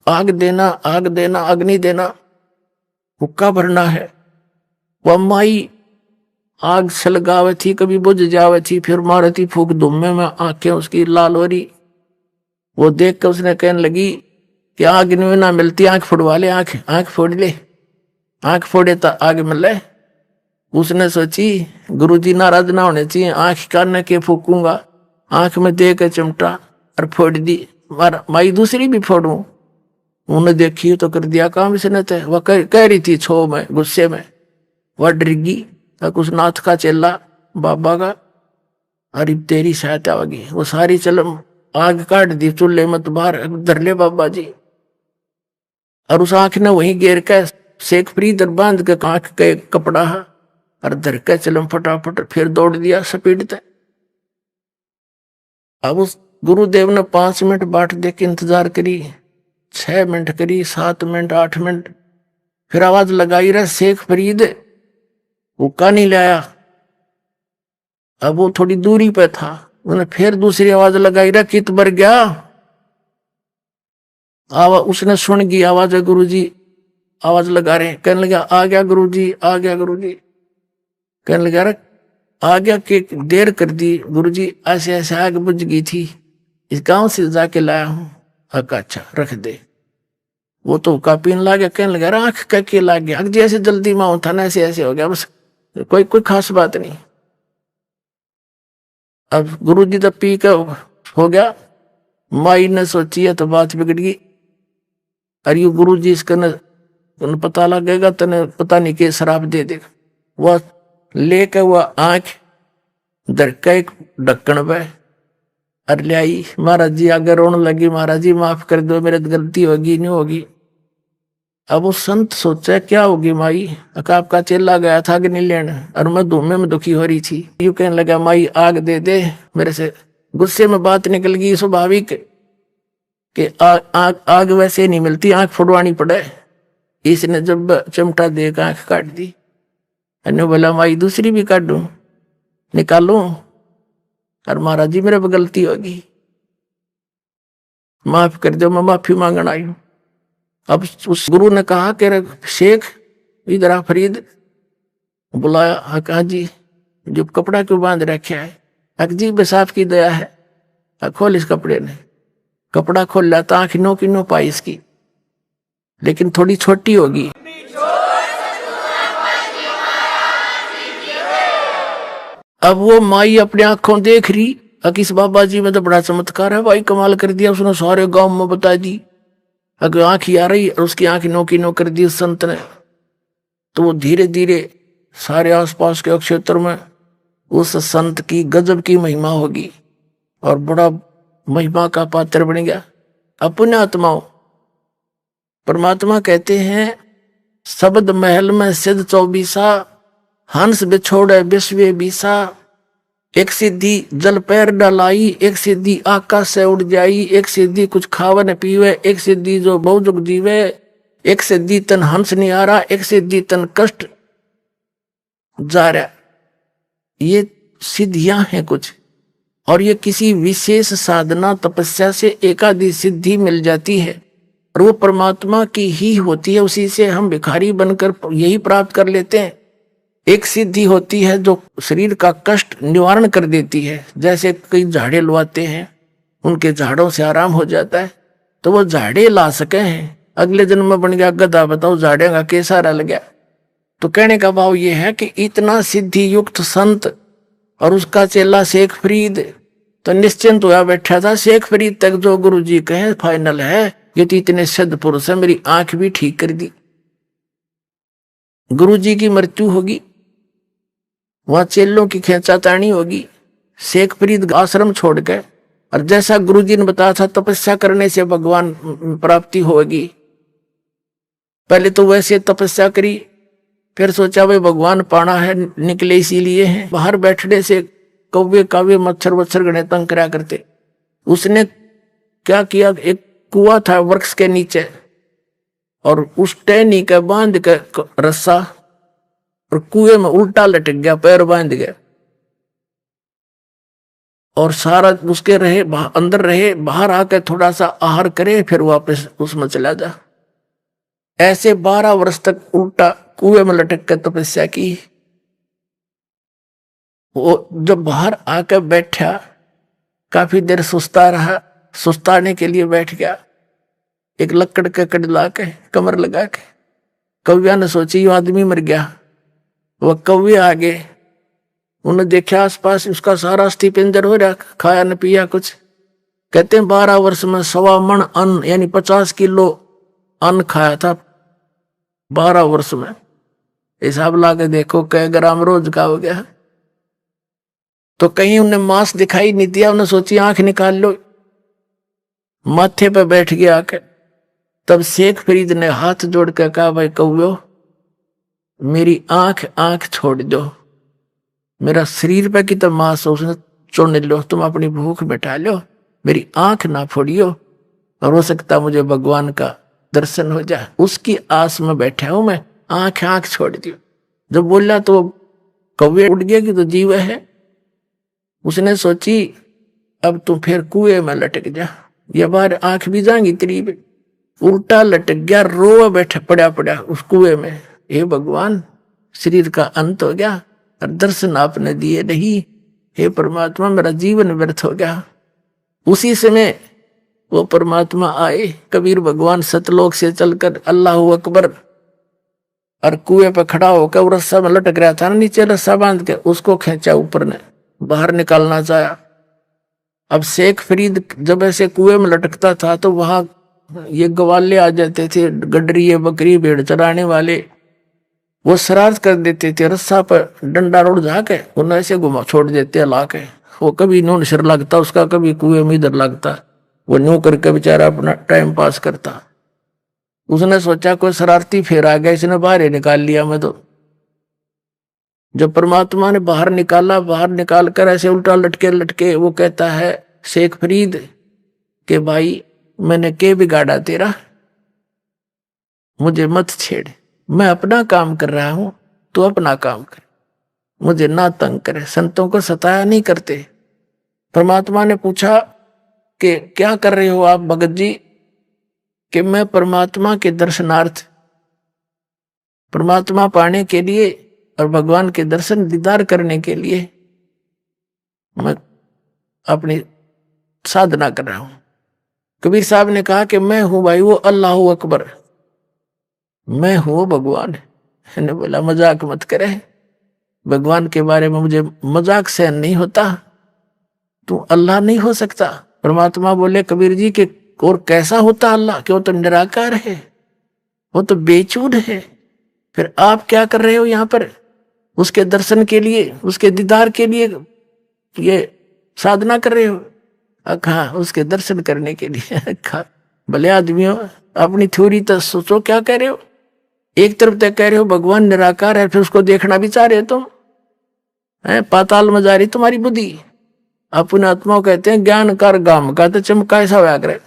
आग देना, आग देना, अग्नि देना, हुक्का भरना है। वह माई आग सलगावे थी, कभी बुझ जावे थी, फिर मारे थी फूक धुम्मे में, आंखें उसकी लाल हो रही। वो देख कर उसने कहने लगी कि आग में ना मिलती, आंख फोड़वा ले, आंख फोड़ ले, आंख फोड़े तो आग मिले। उसने सोची गुरुजी नाराज ना होने चाहिए, आंख कान के फूकूंगा, आंख में दे के चिमटा और फोड़ दी। माई दूसरी भी फोड़ू। उन्हें देखी तो कर दिया काम इसने। तो वह कह रही थी छो में, गुस्से में, वह डरगी तक उस नाथ का चेला बाबा का, अरे तेरी सहायता होगी। वो सारी चलम आग काट दी चूल्हे में, तो बाहर धर ले बाबा जी। और उस आंख ने वहीं गिर के शेख फरीद बांध के आंख के कपड़ा और धर के चलम फटाफट फिर दौड़ दिया स्पीड तक। अब उस गुरुदेव ने 5 मिनट बाट दे के इंतजार करी, 6 मिनट करी, 7 मिनट, 8 मिनट, फिर आवाज लगाई रहा शेख फरीद, हुक्का नहीं लाया। अब वो थोड़ी दूरी पे था, उन्हें फिर दूसरी आवाज लगाई रहा, कित बर गया। उसने सुन गई आवाज है, गुरुजी आवाज लगा रहे। कहने लगा आ गया गुरुजी, आ गया गुरुजी। कहने लगा रे आ गया कि देर कर दी गुरुजी, ऐसे ऐसे आग बुझ गई थी, इस गांव से जाके लाया हूं। अच्छा रख दे। वो तो हुक्का पीने लग गया। कहने लगा आंख के लग गया, जैसे जल्दी मां था ना ऐसे ऐसे हो गया, बस कोई खास बात नहीं। अब गुरुजी तो पी के हो गया। माई ने सोची है तो बात बिगड़ गई। अरे गुरुजी इसका न पता लगेगा तने पता नहीं के शराब दे देगा। वह लेके वह आंख धरका एक ढक्कन पे और ले आई। महाराज जी आगे रोने लगी, महाराज जी माफ कर दो, मेरे गलती होगी नहीं होगी। अब वो संत सोचा क्या होगी माई, आपका चेला गया था अग्नि लेने और मैं धूमे में दुखी हो रही थी। यूं कहने लगा माई आग दे दे। मेरे से गुस्से में बात निकल गई, स्वाभाविक कि आग वैसे नहीं मिलती, आंख फुड़वानी पड़े। इसने जब चिमटा दे के आंख काट दी। अन्य बोला माई दूसरी भी काटू निकालू। और महाराज जी मेरे पर गलती होगी, माफ कर दो, मैं माफी मांगने आई हूं। अब उस गुरु ने कहा कि शेख इधर आ फरीद। बुलाया, कहा जी जो कपड़ा क्यों बांध रखा है। जी बेसाफ की दया है। खोल इस कपड़े ने। कपड़ा खोल लाता, आंख नो की नो पाई इसकी, लेकिन थोड़ी छोटी होगी। अब वो माई अपनी आंखों देख रही, इस बाबा जी में तो बड़ा चमत्कार है भाई, कमाल कर दिया। उसने सारे गांव में बता दी। अगर आंख ही आ रही और उसकी आंख नो की नो कर दी उस संत ने, तो वो धीरे धीरे सारे आसपास के क्षेत्र में उस संत की गजब की महिमा होगी और बड़ा महिमा का पात्र बन गया। अपने आत्माओं परमात्मा कहते हैं शब्द महल में सिद्ध 24, हंस बिछोड़े विश्व बीसा। एक सिद्धि जल पैर डलाई, एक सिद्धि आकाश से उड़ जाई, एक सिद्धि कुछ खावन पीवे, एक सिद्धि जो बहुजुग जीवे, एक सिद्धि तन हंस नहीं आ रहा, एक सिद्धि तन कष्ट जा रहा। ये सिद्धियां हैं कुछ। और ये किसी विशेष साधना तपस्या से एकादि सिद्धि मिल जाती है और वो परमात्मा की ही होती है, उसी से हम भिखारी बनकर यही प्राप्त कर लेते हैं। एक सिद्धि होती है जो शरीर का कष्ट निवारण कर देती है, जैसे कई झाड़े लुआते हैं, उनके झाड़ों से आराम हो जाता है, तो वो झाड़े ला सके हैं। अगले जन्म में बन गया गधा, बताओ झाड़े का कैसा रल गया। तो कहने का भाव ये है कि इतना सिद्धि युक्त संत और उसका चेला शेख फरीद तो निश्चिंत हुआ बैठा था। शेख फरीद तक जो गुरु जी कहे फाइनल है, ये तो इतने सिद्ध पुरुष है, मेरी आंख भी ठीक कर दी। गुरु जी की मृत्यु होगी, वहां चेलों की खेचातानी होगी, शेख फरीद आश्रम छोड़ के, और जैसा गुरु जी ने बताया था तपस्या करने से भगवान प्राप्ति होगी। पहले तो वैसे तपस्या करी, फिर सोचा भाई भगवान पाना है, निकले इसीलिए हैं। बाहर बैठने से कौवे कावे मच्छर वच्छर गणे तंग करा करते। उसने क्या किया, एक कुआं था वृक्ष के नीचे, और उस टहनी के बांध के रस्सा और कुएं में उल्टा लटक गया, पैर बांध गया, और सारा उसके रहे अंदर रहे, बाहर आकर थोड़ा सा आहार करे, फिर वापस उसमें चला जा। ऐसे 12 वर्ष तक उल्टा कुएं में लटक कर तपस्या की। वो जब बाहर आकर बैठा, काफी देर सुस्ता रहा, सुस्ताने के लिए बैठ गया, एक लकड़ के कड़ ला के कमर लगा के। कौविया ने सोची ये आदमी मर गया। वह कौवे आगे, उन्हें देखा आसपास उसका सारा अस्थि पिंजर हो रहा, खाया न पिया कुछ। कहते हैं 12 वर्ष में 1.25 मन अन्न यानी 50 किलो अन्न खाया था 12 वर्ष में। हिसाब ला के देखो कै ग्राम रोज का हो गया। तो कहीं उन्हें मांस दिखाई नहीं दिया, उन्हें सोची आंख निकाल लो, माथे पे बैठ गया आके। तब शेख फरीद ने हाथ जोड़ कर कहा, भाई कौवे मेरी आंख छोड़ दो, मेरा शरीर पे की तो मांस उसने चुन लो, तुम अपनी भूख मिटा लो, मेरी आंख ना फोड़ियो, और हो सकता मुझे भगवान का दर्शन हो जाए, उसकी आस में बैठा हूं मैं, आंख छोड़ दियो। जब बोला तो कौवे उड़ गया कि तो जीव है। उसने सोची अब तू फिर कुएं में लटक जा, या बार आंख भी जाएंगी तेरी। उल्टा लटक गया, रो बैठा पड़ा उस कुएं में। हे भगवान, शरीर का अंत हो गया और दर्शन आपने दिए नहीं, हे परमात्मा मेरा जीवन व्यर्थ हो गया। उसी समय वो परमात्मा आए, कबीर भगवान सतलोक से चलकर अल्लाह अकबर, और कुएं पर खड़ा होकर वो रस्सा में लटक रहा था, नीचे रस्सा बांध के उसको खींचा, ऊपर ने बाहर निकालना चाहा। अब शेख फरीद जब ऐसे कुएं में लटकता था तो वहां ये गवाले आ जाते थे, गडरी बकरी भेड़ चराने वाले, वो शरारत कर देते थे, रस्सा पर डंडा रोड जाके उन्हें ऐसे घुमा छोड़ देते हला के। वो कभी नून सिर लगता उसका, कभी कुएं में इधर लगता, वो न्यू करके बेचारा अपना टाइम पास करता। उसने सोचा कोई शरारती फेर आ गया, इसने बाहर ही निकाल लिया मैं तो। जब परमात्मा ने बाहर निकाला, बाहर निकाल कर ऐसे उल्टा लटके वो कहता है शेख फरीद के भाई मैंने के बिगाड़ा तेरा, मुझे मत छेड़, मैं अपना काम कर रहा हूं, तू अपना काम कर, मुझे ना तंग करे। संतों को सताया नहीं करते। परमात्मा ने पूछा कि क्या कर रहे हो आप भगत जी? कि मैं परमात्मा के दर्शनार्थ, परमात्मा पाने के लिए और भगवान के दर्शन दीदार करने के लिए मैं अपनी साधना कर रहा हूं। कबीर साहब ने कहा कि मैं हूं भाई वो अल्लाह अकबर, मैं हूं भगवान। मैंने बोला मजाक मत करे, भगवान के बारे में मुझे मजाक सहन नहीं होता, तू अल्लाह नहीं हो सकता। परमात्मा बोले कबीर जी के और कैसा होता अल्लाह, कि वो तो निराकार है, वो तो बेचूड है, फिर आप क्या कर रहे हो यहाँ पर? उसके दर्शन के लिए, उसके दीदार के लिए ये साधना कर रहे हो? हाँ, उसके दर्शन करने के लिए। भले आदमियों, अपनी थ्योरी तो सोचो क्या कह रहे हो। एक तरफ तक कह रहे हो भगवान निराकार है, फिर उसको देखना भी चाह रहे हो तुम, पाताल में जा रही तुम्हारी बुद्धि। अपने आत्माओं कहते हैं ज्ञान कर गाम का तो चमका ऐसा व्याग्र।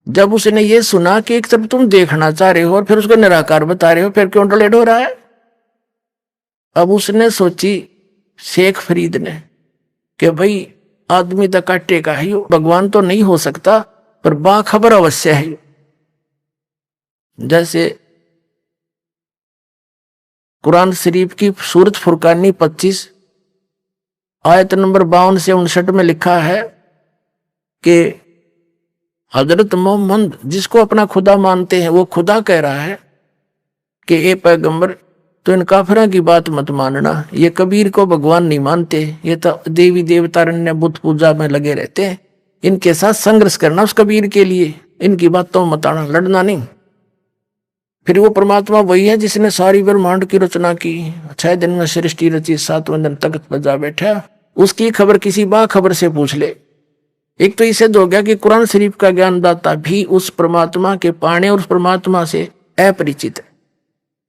जब उसने ये सुना कि एक तरफ तुम देखना चाह रहे हो और फिर उसको निराकार बता रहे हो, फिर क्यों डलेट हो रहा है? अब उसने सोची शेख फरीद ने कि भाई आदमी तो काटेगा ही, भगवान तो नहीं हो सकता पर बाखबर अवश्य है। जैसे कुरान शरीफ की सूरत फुरकानी 25 आयत नंबर 52 से 59 में लिखा है कि हजरत मोहम्मद जिसको अपना खुदा मानते हैं वो खुदा कह रहा है कि ए पैगंबर तो इन काफिरों की बात मत मानना, ये कबीर को भगवान नहीं मानते, ये तो देवी देवतारण्य बुत पूजा में लगे रहते हैं, इनके साथ संघर्ष करना उस कबीर के लिए, इनकी बातों मत आना, लड़ना नहीं। फिर वो परमात्मा वही है जिसने सारी ब्रह्मांड की रचना की, 6 दिन में सृष्टि रची, 7वें दिन तख्त पर जा बैठा, उसकी खबर किसी बाखबर से पूछ ले। एक तो इसे हो गया कि कुरान शरीफ का ज्ञानदाता भी उस परमात्मा के पाने और उस परमात्मा से अपरिचित है,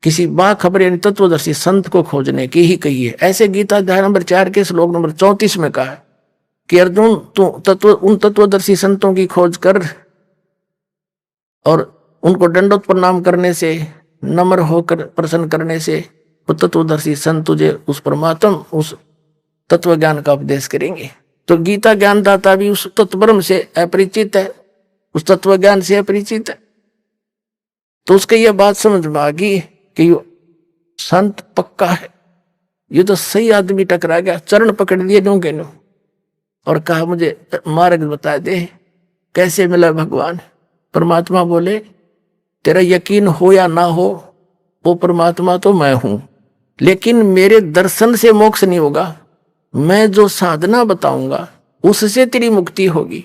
किसी बाखबर यानी तत्वदर्शी संत को खोजने की ही कही है। ऐसे गीता अध्याय नंबर 4 के श्लोक नंबर 34 में कहा है कि अर्जुन तू उन तत्वदर्शी संतों की खोज कर और उनको दंडोत प्रणाम करने से, नम्र होकर प्रसन्न करने से वो तत्वदर्शी संत तुझे उस परमात्मा उस तत्व ज्ञान का उपदेश करेंगे। तो गीता ज्ञानदाता भी उस तत्वब्रह्म से अपरिचित है, उस तत्व ज्ञान से अपरिचित है। तो उसके ये बात समझ में आ गई कि संत पक्का है, ये तो सही आदमी टकरा गया, चरण पकड़ लिए डोंगे नो और कहा मुझे मार्ग बता दे, कैसे मिला भगवान। परमात्मा बोले तेरा यकीन हो या ना हो, वो परमात्मा तो मैं हूं, लेकिन मेरे दर्शन से मोक्ष नहीं होगा, मैं जो साधना बताऊंगा उससे तेरी मुक्ति होगी,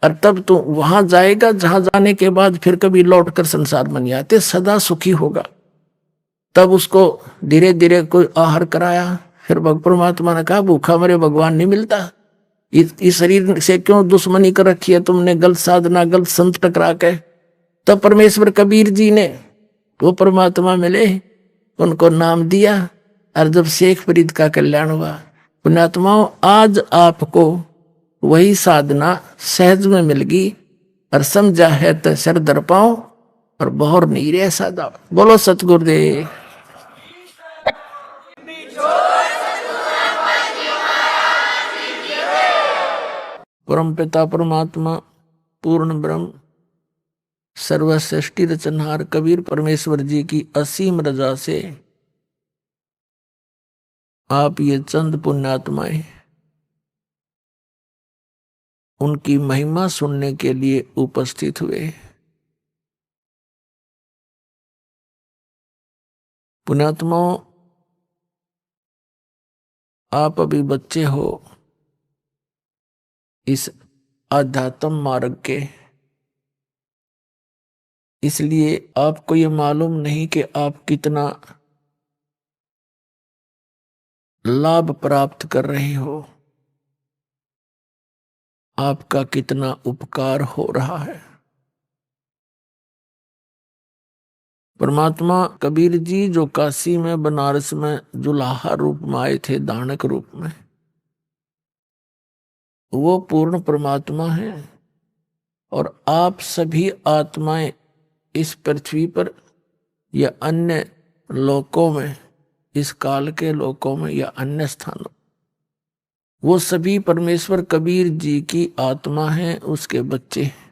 और तब तू वहां जाएगा जहां जाने के बाद फिर कभी लौटकर संसार में नहीं आते, सदा सुखी होगा। तब उसको धीरे धीरे कोई आहार कराया, फिर परमात्मा ने कहा भूखा मेरे भगवान नहीं मिलता, इस शरीर से क्यों दुश्मनी कर रखी है तुमने, गलत साधना गलत संत टकरा के। तब परमेश्वर कबीर जी ने वो परमात्मा मिले, उनको नाम दिया, और जब शेख फरीद का कल्याण हुआ, पुण्यात्माओं आज आपको वही साधना सहज में मिल गई, और समझा है तो सर दर पाओ और बहुर नहीं रहे सादा। बोलो सतगुरुदेव। परम पिता परमात्मा पूर्ण ब्रह्म सर्वसृष्टि रचनहार कबीर परमेश्वर जी की असीम रजा से आप ये चंद पुण्यात्माएं उनकी महिमा सुनने के लिए उपस्थित हुए। पुण्यात्माओं, आप अभी बच्चे हो इस आध्यात्म मार्ग के, इसलिए आपको ये मालूम नहीं कि आप कितना लाभ प्राप्त कर रहे हो, आपका कितना उपकार हो रहा है। परमात्मा कबीर जी जो काशी में बनारस में जुलाहा रूप में आए थे, दानक रूप में, वो पूर्ण परमात्मा है, और आप सभी आत्माएं इस पृथ्वी पर या अन्य लोकों में, इस काल के लोकों में या अन्य स्थानों, वो सभी परमेश्वर कबीर जी की आत्मा है, उसके बच्चे हैं।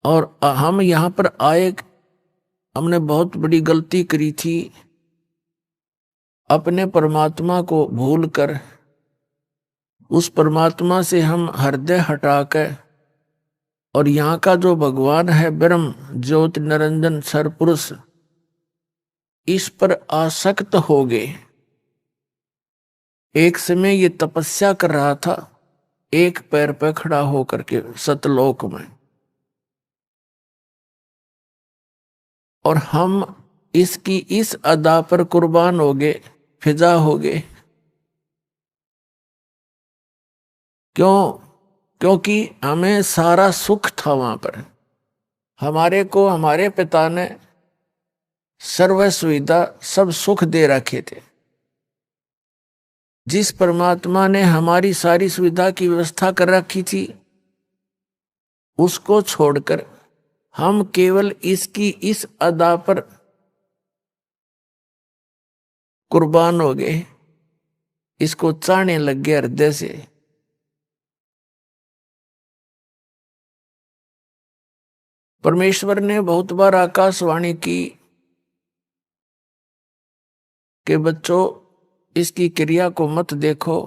और हम यहां पर आए, हमने बहुत बड़ी गलती करी थी, अपने परमात्मा को भूलकर उस परमात्मा से हम हृदय हटाकर और यहाँ का जो भगवान है ब्रह्म ज्योति निरंजन सरपुरुष, इस पर आसक्त हो गए। एक समय ये तपस्या कर रहा था, एक पैर पर खड़ा होकर के सतलोक में, और हम इसकी इस अदा पर कुर्बान हो गए, फिजा हो गए। क्यों? क्योंकि हमें सारा सुख था वहां पर, हमारे को हमारे पिता ने सर्व सुविधा सब सुख दे रखे थे। जिस परमात्मा ने हमारी सारी सुविधा की व्यवस्था कर रखी थी, उसको छोड़कर हम केवल इसकी इस अदा पर कुर्बान हो गए। इसको चाहने लग गए हृदय से। परमेश्वर ने बहुत बार आकाशवाणी की कि बच्चों, इसकी क्रिया को मत देखो,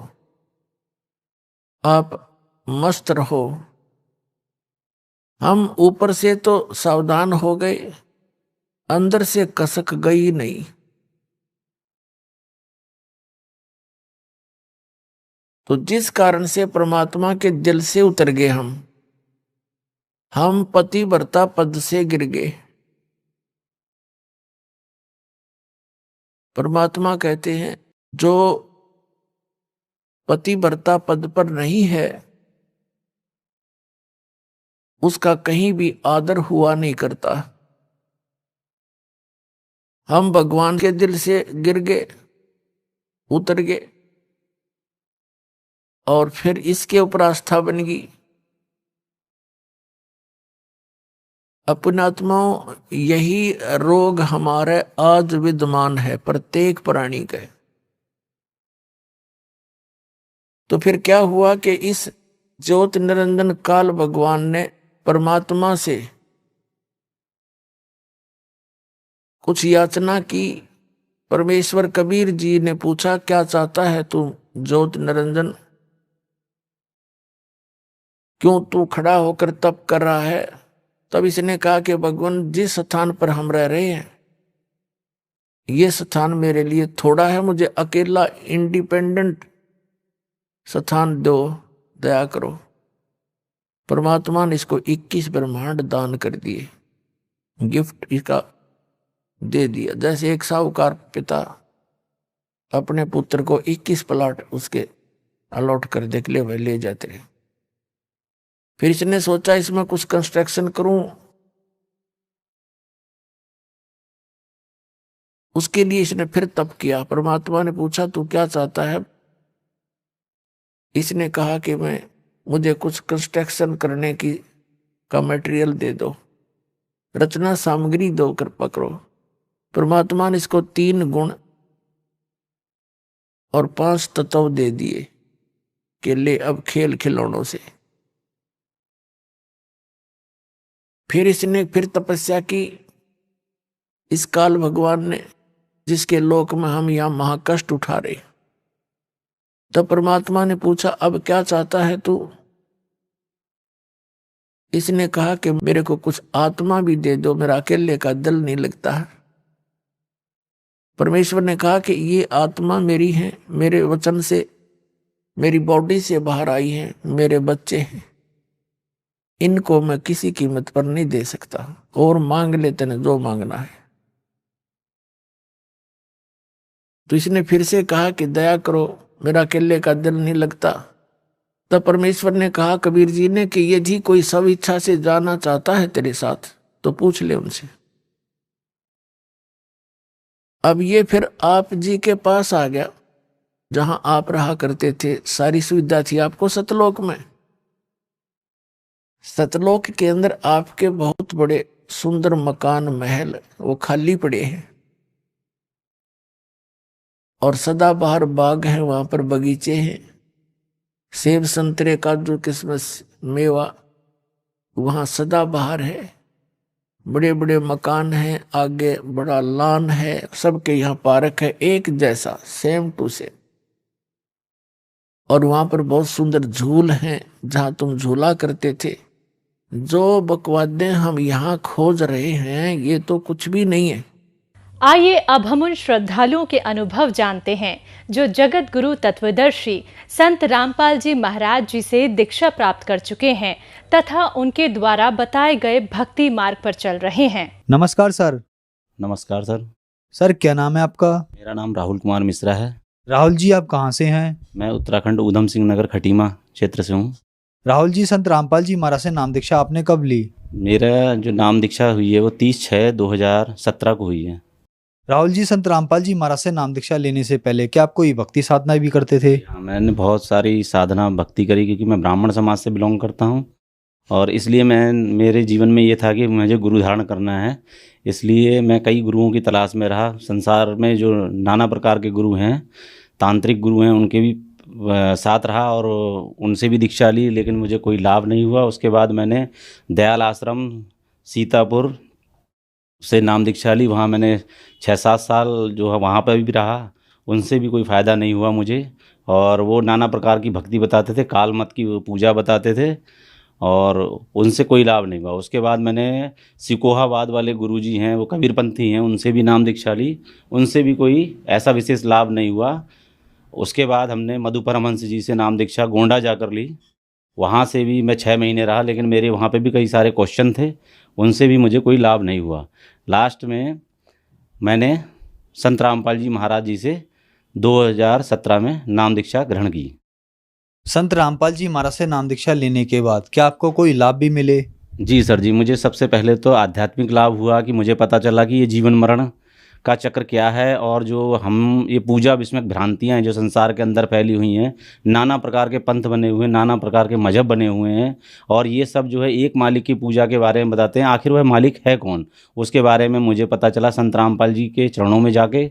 आप मस्त रहो। हम ऊपर से तो सावधान हो गए, अंदर से कसक गई नहीं। तो जिस कारण से परमात्मा के दिल से उतर गए हम पतिव्रता पद से गिर गए। परमात्मा कहते हैं जो पतिव्रता पद पर नहीं है उसका कहीं भी आदर हुआ नहीं करता। हम भगवान के दिल से गिर गए, उतर गए, और फिर इसके ऊपर आस्था बन गई। अपनात्माओं, यही रोग हमारे आज विद्यमान है प्रत्येक प्राणी का। तो फिर क्या हुआ कि इस ज्योत निरंजन काल भगवान ने परमात्मा से कुछ याचना की। परमेश्वर कबीर जी ने पूछा, क्या चाहता है तू ज्योत निरंजन? क्यों तू खड़ा होकर तप कर रहा है? तब इसने कहा कि भगवान, जिस स्थान पर हम रह रहे हैं ये स्थान मेरे लिए थोड़ा है, मुझे अकेला इंडिपेंडेंट स्थान दो, दया करो। परमात्मा ने इसको 21 ब्रह्मांड दान कर दिए, गिफ्ट इसका दे दिया। जैसे एक साहूकार पिता अपने पुत्र को 21 प्लाट उसके अलॉट कर दे, ले भाई ले जाते रहे। फिर इसने सोचा इसमें कुछ कंस्ट्रक्शन करूं, उसके लिए इसने फिर तप किया। परमात्मा ने पूछा तू क्या चाहता है? इसने कहा कि मुझे कुछ कंस्ट्रक्शन करने की का मटेरियल दे दो, रचना सामग्री दो, कृपा करो। परमात्मा ने इसको 3 गुण और 5 तत्व दे दिए कि ले अब खेल खिलौनों से। फिर इसने फिर तपस्या की। इस काल भगवान ने जिसके लोक में हम यहां महाकष्ट उठा रहे, तब परमात्मा ने पूछा अब क्या चाहता है तू? इसने कहा कि मेरे को कुछ आत्मा भी दे दो, मेरा अकेले का दिल नहीं लगता है। परमेश्वर ने कहा कि ये आत्मा मेरी है, मेरे वचन से, मेरी बॉडी से बाहर आई है, मेरे बच्चे हैं, इनको मैं किसी कीमत पर नहीं दे सकता, और मांग ले तेने जो मांगना है। तो इसने फिर से कहा कि दया करो, मेरा अकेले का दिल नहीं लगता। तब परमेश्वर ने कहा कबीर जी ने कि यदि कोई सब इच्छा से जाना चाहता है तेरे साथ तो पूछ ले उनसे। अब ये फिर आप जी के पास आ गया, जहां आप रहा करते थे, सारी सुविधा थी आपको सतलोक में। सतलोक के अंदर आपके बहुत बड़े सुंदर मकान महल वो खाली पड़े हैं, और सदाबहार बाग है, वहां पर बगीचे हैं, सेब संतरे काजू किशमिश मेवा वहां सदाबहार है, बड़े बड़े मकान हैं, आगे बड़ा लॉन है, सबके यहाँ पार्क है, एक जैसा सेम टू सेम। और वहां पर बहुत सुंदर झूल हैं जहां तुम झूला करते थे। जो बकवादें हम यहाँ खोज रहे हैं ये तो कुछ भी नहीं है। आइए अब हम उन श्रद्धालुओं के अनुभव जानते हैं जो जगत गुरु तत्वदर्शी संत रामपाल जी महाराज जी से दीक्षा प्राप्त कर चुके हैं तथा उनके द्वारा बताए गए भक्ति मार्ग पर चल रहे हैं। नमस्कार सर। नमस्कार सर। सर क्या नाम है आपका? मेरा नाम राहुल कुमार मिश्रा है। राहुल जी आप कहाँ से हैं? मैं उत्तराखंड उधम सिंह नगर खटीमा क्षेत्र से हूँ। राहुल जी, संत रामपाल जी महाराज से नाम दीक्षा आपने कब ली? मेरा जो नाम दीक्षा हुई है वो 30/6/2017 को हुई है। राहुल जी, संत रामपाल जी महाराज से नाम दीक्षा लेने से पहले क्या आप कोई भक्ति साधना भी करते थे? हाँ, मैंने बहुत सारी साधना भक्ति करी क्योंकि मैं ब्राह्मण समाज से बिलोंग करता हूँ, और इसलिए मेरे जीवन में ये था कि मुझे गुरु धारण करना है। इसलिए मैं कई गुरुओं की तलाश में रहा। संसार में जो नाना प्रकार के गुरु हैं, तांत्रिक गुरु हैं उनके भी साथ रहा और उनसे भी दीक्षा ली, लेकिन मुझे कोई लाभ नहीं हुआ। उसके बाद मैंने दयाल आश्रम सीतापुर से नाम दीक्षा ली। वहाँ मैंने 6-7 साल जो है वहाँ पर भी रहा, उनसे भी कोई फ़ायदा नहीं हुआ मुझे। और वो नाना प्रकार की भक्ति बताते थे, काल मत की पूजा बताते थे और उनसे कोई लाभ नहीं हुआ। उसके बाद मैंने सिकोहाबाद वाले गुरुजी हैं, वो कबीरपंथी हैं, उनसे भी नाम दीक्षा ली, उनसे भी कोई ऐसा विशेष लाभ नहीं हुआ। उसके बाद हमने मधु परमहंस जी से नाम दीक्षा गोंडा जाकर ली। वहाँ से भी मैं 6 महीने रहा, लेकिन मेरे वहाँ पे भी कई सारे क्वेश्चन थे, उनसे भी मुझे कोई लाभ नहीं हुआ। लास्ट में मैंने संत रामपाल जी महाराज जी से 2017 में नाम दीक्षा ग्रहण की। संत रामपाल जी महाराज से नाम दीक्षा लेने के बाद क्या आपको कोई लाभ भी मिले? जी सर जी, मुझे सबसे पहले तो आध्यात्मिक लाभ हुआ कि मुझे पता चला कि ये जीवन मरण का चक्र क्या है, और जो हम ये पूजा विस्मक भ्रांतियाँ हैं जो संसार के अंदर फैली हुई हैं, नाना प्रकार के पंथ बने हुए हैं, नाना प्रकार के मजहब बने हुए हैं, और ये सब जो है एक मालिक की पूजा के बारे में बताते हैं। आखिर वह मालिक है कौन, उसके बारे में मुझे पता चला संत रामपाल जी के चरणों में जाके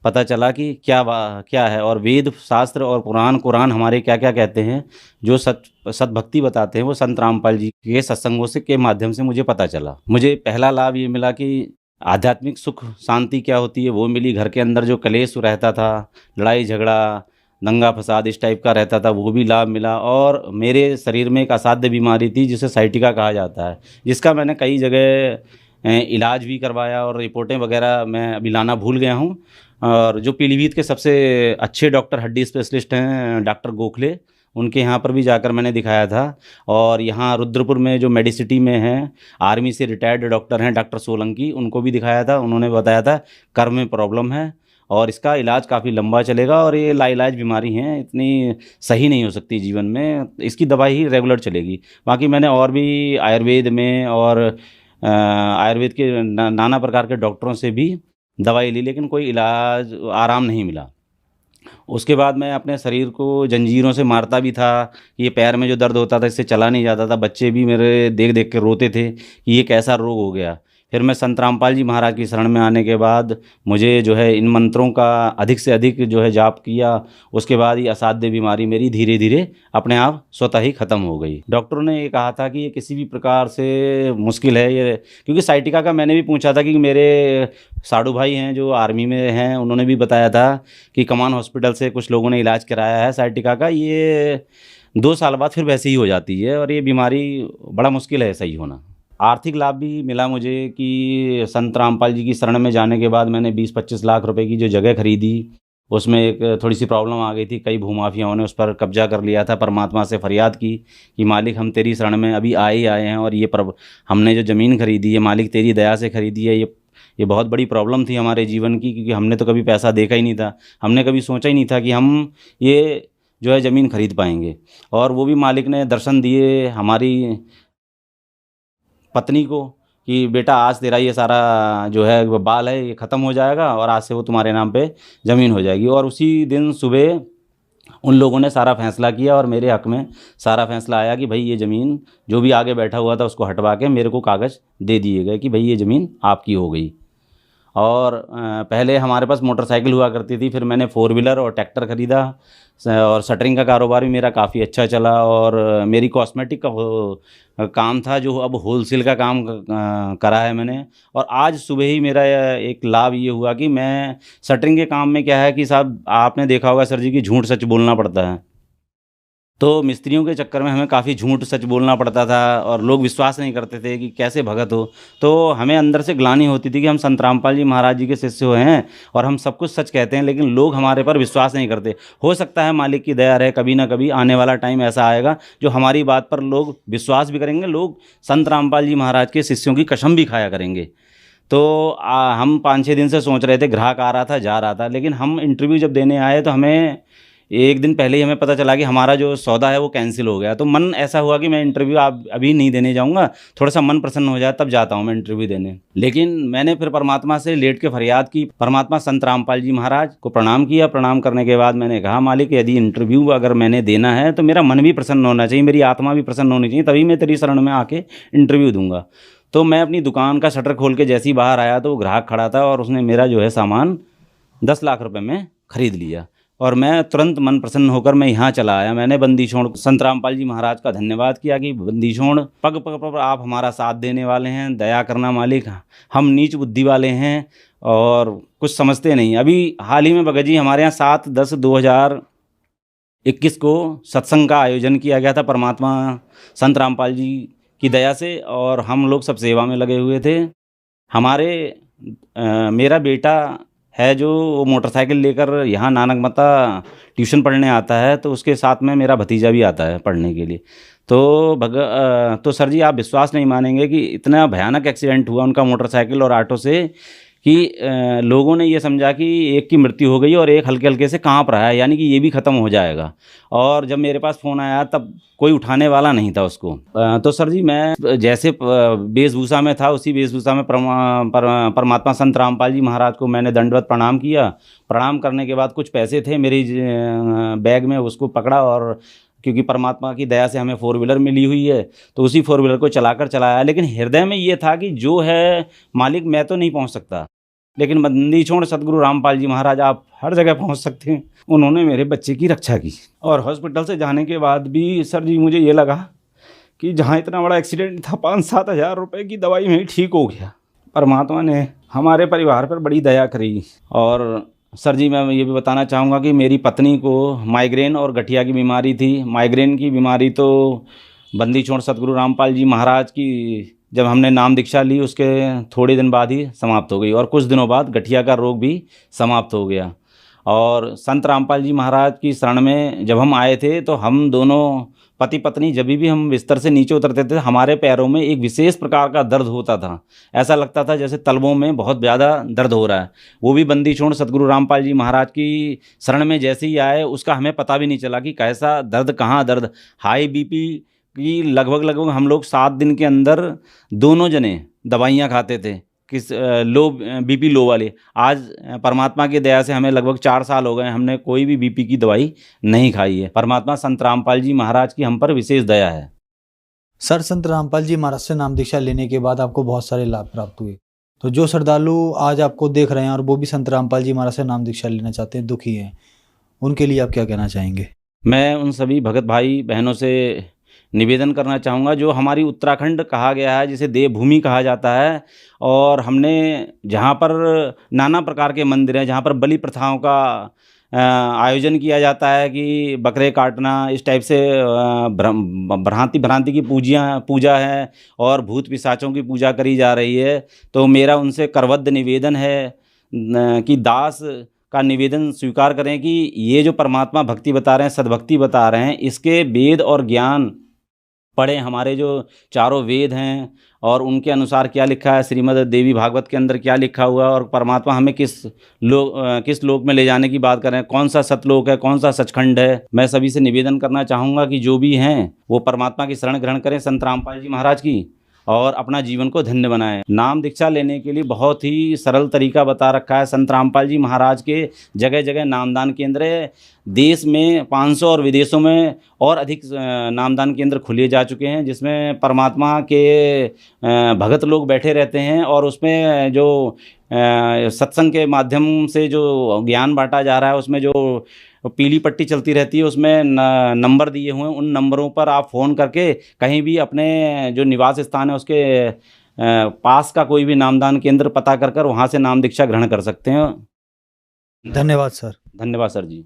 पता चला कि क्या है, और वेद शास्त्र और कुरान हमारे क्या क्या कहते हैं, जो सतभक्ति बताते हैं, वो संत रामपाल जी के सत्संगों से के माध्यम से मुझे पता चला। मुझे पहला लाभ ये मिला कि आध्यात्मिक सुख शांति क्या होती है वो मिली। घर के अंदर जो कलेश रहता था, लड़ाई झगड़ा, दंगा फसाद इस टाइप का रहता था, वो भी लाभ मिला। और मेरे शरीर में एक असाध्य बीमारी थी जिसे साइटिका कहा जाता है, जिसका मैंने कई जगह इलाज भी करवाया और रिपोर्टें वगैरह मैं अभी लाना भूल गया हूँ। और जो पीलीभीत के सबसे अच्छे डॉक्टर हड्डी स्पेशलिस्ट हैं डॉक्टर गोखले, उनके यहाँ पर भी जाकर मैंने दिखाया था। और यहाँ रुद्रपुर में जो मेडिसिटी में हैं, आर्मी से रिटायर्ड डॉक्टर हैं डॉक्टर सोलंकी, उनको भी दिखाया था। उन्होंने बताया था कर्म में प्रॉब्लम है और इसका इलाज काफ़ी लंबा चलेगा, और ये लाइलाज बीमारी है, इतनी सही नहीं हो सकती जीवन में, इसकी दवाई ही रेगुलर चलेगी। बाकी मैंने और भी आयुर्वेद में और आयुर्वेद के नाना प्रकार के डॉक्टरों से भी दवाई ली, लेकिन कोई इलाज आराम नहीं मिला। उसके बाद मैं अपने शरीर को जंजीरों से मारता भी था, ये पैर में जो दर्द होता था इससे चला नहीं जाता था। बच्चे भी मेरे देख देख के रोते थे कि ये कैसा रोग हो गया। फिर मैं संत रामपाल जी महाराज की शरण में आने के बाद मुझे जो है इन मंत्रों का अधिक से अधिक जो है जाप किया। उसके बाद ये असाध्य बीमारी मेरी धीरे धीरे अपने आप स्वतः ही ख़त्म हो गई। डॉक्टरों ने ये कहा था कि ये किसी भी प्रकार से मुश्किल है ये, क्योंकि साइटिका का मैंने भी पूछा था कि मेरे साड़ू भाई हैं जो आर्मी में हैं, उन्होंने भी बताया था कि कमान हॉस्पिटल से कुछ लोगों ने इलाज कराया है साइटिका का, ये 2 साल बाद फिर वैसे ही हो जाती है और ये बीमारी बड़ा मुश्किल है सही होना। आर्थिक लाभ भी मिला मुझे कि संत रामपाल जी की शरण में जाने के बाद मैंने 20-25 लाख रुपए की जो जगह खरीदी, उसमें एक थोड़ी सी प्रॉब्लम आ गई थी। कई भूमाफियाओं ने उस पर कब्जा कर लिया था। परमात्मा से फरियाद की कि मालिक हम तेरी शरण में अभी आए हैं और ये हमने जो ज़मीन खरीदी है मालिक तेरी दया से खरीदी है। ये बहुत बड़ी प्रॉब्लम थी हमारे जीवन की, क्योंकि हमने तो कभी पैसा देखा ही नहीं था, हमने कभी सोचा ही नहीं था कि हम ये जो है ज़मीन खरीद पाएंगे। और वो भी मालिक ने दर्शन दिए हमारी पत्नी को कि बेटा आज तेरा ये सारा जो है बाल है ये ख़त्म हो जाएगा और आज से वो तुम्हारे नाम पे ज़मीन हो जाएगी। और उसी दिन सुबह उन लोगों ने सारा फैसला किया और मेरे हक़ में सारा फैसला आया कि भाई ये ज़मीन जो भी आगे बैठा हुआ था उसको हटवा के मेरे को कागज़ दे दिए गए कि भाई ये ज़मीन आपकी हो गई। और पहले हमारे पास मोटरसाइकिल हुआ करती थी, फिर मैंने 4 व्हीलर और ट्रैक्टर ख़रीदा और शटरिंग का कारोबार भी मेरा काफ़ी अच्छा चला। और मेरी कॉस्मेटिक का काम था जो अब होलसेल का काम करा है मैंने। और आज सुबह ही मेरा एक लाभ ये हुआ कि मैं शटरिंग के काम में क्या है कि साहब आपने देखा होगा सर जी कि झूठ सच बोलना पड़ता है, तो मिस्त्रियों के चक्कर में हमें काफ़ी झूठ सच बोलना पड़ता था और लोग विश्वास नहीं करते थे कि कैसे भगत हो। तो हमें अंदर से ग्लानि होती थी कि हम संत रामपाल जी महाराज जी के शिष्य हैं और हम सब कुछ सच कहते हैं, लेकिन लोग हमारे पर विश्वास नहीं करते। हो सकता है मालिक की दया रहे, कभी ना कभी आने वाला टाइम ऐसा आएगा जो हमारी बात पर लोग विश्वास भी करेंगे, लोग संत रामपाल जी महाराज के शिष्यों की कसम भी खाया करेंगे। तो हम 5-6 दिन से सोच रहे थे, ग्राहक आ रहा था जा रहा था, लेकिन हम इंटरव्यू जब देने आए तो हमें एक दिन पहले ही हमें पता चला कि हमारा जो सौदा है वो कैंसिल हो गया। तो मन ऐसा हुआ कि मैं इंटरव्यू अभी नहीं देने जाऊंगा, थोड़ा सा मन प्रसन्न हो जाए तब जाता हूं मैं इंटरव्यू देने। लेकिन मैंने फिर परमात्मा से लेट के फरियाद की, परमात्मा संत रामपाल जी महाराज को प्रणाम किया। प्रणाम करने के बाद मैंने कहा मालिक यदि इंटरव्यू अगर मैंने देना है तो मेरा मन भी प्रसन्न होना चाहिए, मेरी आत्मा भी प्रसन्न होनी चाहिए, तभी मैं तेरी शरण में आके इंटरव्यू दूंगा। तो मैं अपनी दुकान का शटर खोल के जैसे ही बाहर आया तो वो ग्राहक खड़ा था और उसने मेरा जो है सामान 10 लाख रुपए में ख़रीद लिया। और मैं तुरंत मन प्रसन्न होकर मैं यहाँ चला आया। मैंने बंदी छोड़ संत रामपाल जी महाराज का धन्यवाद किया कि बंदी छोड़ पग पग पर आप हमारा साथ देने वाले हैं, दया करना मालिक। हम नीच बुद्धि वाले हैं और कुछ समझते नहीं। अभी हाल ही में भगत जी हमारे यहाँ 7/10/2021 को सत्संग का आयोजन किया गया था परमात्मा संत रामपाल जी की दया से, और हम लोग सब सेवा में लगे हुए थे। मेरा बेटा है जो वो मोटरसाइकिल लेकर यहाँ नानकमता ट्यूशन पढ़ने आता है, तो उसके साथ में मेरा भतीजा भी आता है पढ़ने के लिए। तो सर जी आप विश्वास नहीं मानेंगे कि इतना भयानक एक्सीडेंट हुआ उनका मोटरसाइकिल और ऑटो से कि लोगों ने ये समझा कि एक की मृत्यु हो गई और एक हल्के हल्के से कांप रहा है, यानी कि ये भी ख़त्म हो जाएगा। और जब मेरे पास फ़ोन आया तब कोई उठाने वाला नहीं था उसको। तो सर जी मैं जैसे वेशभूषा में था उसी वेशभूषा में परमात्मा संत रामपाल जी महाराज को मैंने दंडवत प्रणाम किया। प्रणाम करने के बाद कुछ पैसे थे मेरी बैग में, उसको पकड़ा, और क्योंकि परमात्मा की दया से हमें 4 व्हीलर मिली हुई है तो उसी 4 व्हीलर को चलाकर चलाया। लेकिन हृदय में ये था कि जो है मालिक मैं तो नहीं पहुंच सकता, लेकिन बंदी छोड़ सतगुरु रामपाल जी महाराज आप हर जगह पहुंच सकते हैं। उन्होंने मेरे बच्चे की रक्षा की। और हॉस्पिटल से जाने के बाद भी सर जी मुझे ये लगा कि जहाँ इतना बड़ा एक्सीडेंट था 5-7 हज़ार रुपये की दवाई में ही ठीक हो गया। परमात्मा ने हमारे परिवार पर बड़ी दया करी। और सर जी मैं ये भी बताना चाहूँगा कि मेरी पत्नी को माइग्रेन और गठिया की बीमारी थी। माइग्रेन की बीमारी तो बंदी छोड़ सतगुरु रामपाल जी महाराज की जब हमने नाम दीक्षा ली उसके थोड़े दिन बाद ही समाप्त हो गई, और कुछ दिनों बाद गठिया का रोग भी समाप्त हो गया। और संत रामपाल जी महाराज की शरण में जब हम आए थे तो हम दोनों पति पत्नी जब भी हम बिस्तर से नीचे उतरते थे हमारे पैरों में एक विशेष प्रकार का दर्द होता था। ऐसा लगता था जैसे तलवों में बहुत ज़्यादा दर्द हो रहा है। वो भी बंदी छोड़ सतगुरु रामपाल जी महाराज की शरण में जैसे ही आए उसका हमें पता भी नहीं चला कि कैसा दर्द, कहाँ दर्द। हाई बीपी की लगभग हम लोग 7 दिन के अंदर दोनों जने दवाइयाँ खाते थे, लो बीपी लो वाले। आज परमात्मा की दया से हमें लगभग 4 साल हो गए, हमने कोई भी बीपी की दवाई नहीं खाई है। परमात्मा संत रामपाल जी महाराज की हम पर विशेष दया है। सर, संत रामपाल जी महाराज से नाम दीक्षा लेने के बाद आपको बहुत सारे लाभ प्राप्त हुए, तो जो श्रद्धालु आज आपको देख रहे हैं और वो भी संत रामपाल जी महाराज से नाम दीक्षा लेना चाहते हैं, दुखी हैं, उनके लिए आप क्या कहना चाहेंगे? मैं उन सभी भगत भाई बहनों से निवेदन करना चाहूँगा, जो हमारी उत्तराखंड कहा गया है, जिसे देवभूमि कहा जाता है, और हमने जहाँ पर नाना प्रकार के मंदिर हैं, जहाँ पर बलि प्रथाओं का आयोजन किया जाता है कि बकरे काटना, इस टाइप से भ्रांति की पूजा है और भूत पिशाचों की पूजा करी जा रही है। तो मेरा उनसे करबद्ध निवेदन है कि दास का निवेदन स्वीकार करें कि ये जो परमात्मा भक्ति बता रहे हैं, सद्भक्ति बता रहे हैं, इसके वेद और ज्ञान पढ़ें। हमारे जो चारों वेद हैं और उनके अनुसार क्या लिखा है, श्रीमद् देवी भागवत के अंदर क्या लिखा हुआ है, और परमात्मा हमें किस लोक में ले जाने की बात कर रहे हैं, कौन सा सतलोक है, कौन सा सचखंड है। मैं सभी से निवेदन करना चाहूँगा कि जो भी हैं वो परमात्मा की शरण ग्रहण करें, संत रामपाल जी महाराज की, और अपना जीवन को धन्य बनाएं। नाम दीक्षा लेने के लिए बहुत ही सरल तरीका बता रखा है। संत रामपाल जी महाराज के जगह जगह नामदान केंद्र है। देश में 500 और विदेशों में और अधिक नामदान केंद्र खुले जा चुके हैं, जिसमें परमात्मा के भगत लोग बैठे रहते हैं, और उसमें जो सत्संग के माध्यम से जो ज्ञान बांटा जा रहा है, उसमें जो पीली पट्टी चलती रहती है, उसमें नंबर दिए हुए हैं। उन नंबरों पर आप फ़ोन करके कहीं भी अपने जो निवास स्थान है उसके पास का कोई भी नामदान केंद्र पता कर वहाँ से नाम दीक्षा ग्रहण कर सकते हैं। धन्यवाद सर। धन्यवाद सर जी।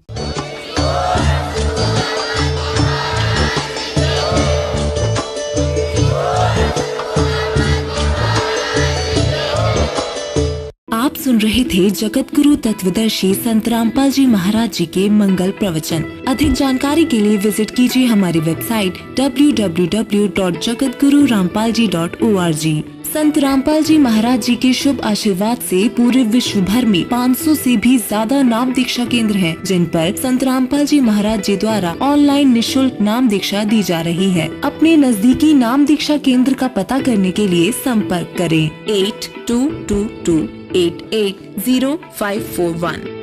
आप सुन रहे थे जगत गुरु तत्वदर्शी संत रामपाल जी महाराज जी के मंगल प्रवचन। अधिक जानकारी के लिए विजिट कीजिए हमारी वेबसाइट www.jagatgururampalji.org। संत रामपाल जी महाराज जी के शुभ आशीर्वाद से पूरे विश्व भर में 500 से भी ज्यादा नाम दीक्षा केंद्र हैं, जिन पर संत रामपाल जी महाराज जी द्वारा ऑनलाइन निःशुल्क नाम दीक्षा दी जा रही है। अपने नजदीकी नाम दीक्षा केंद्र का पता करने के लिए संपर्क करें 8222880541।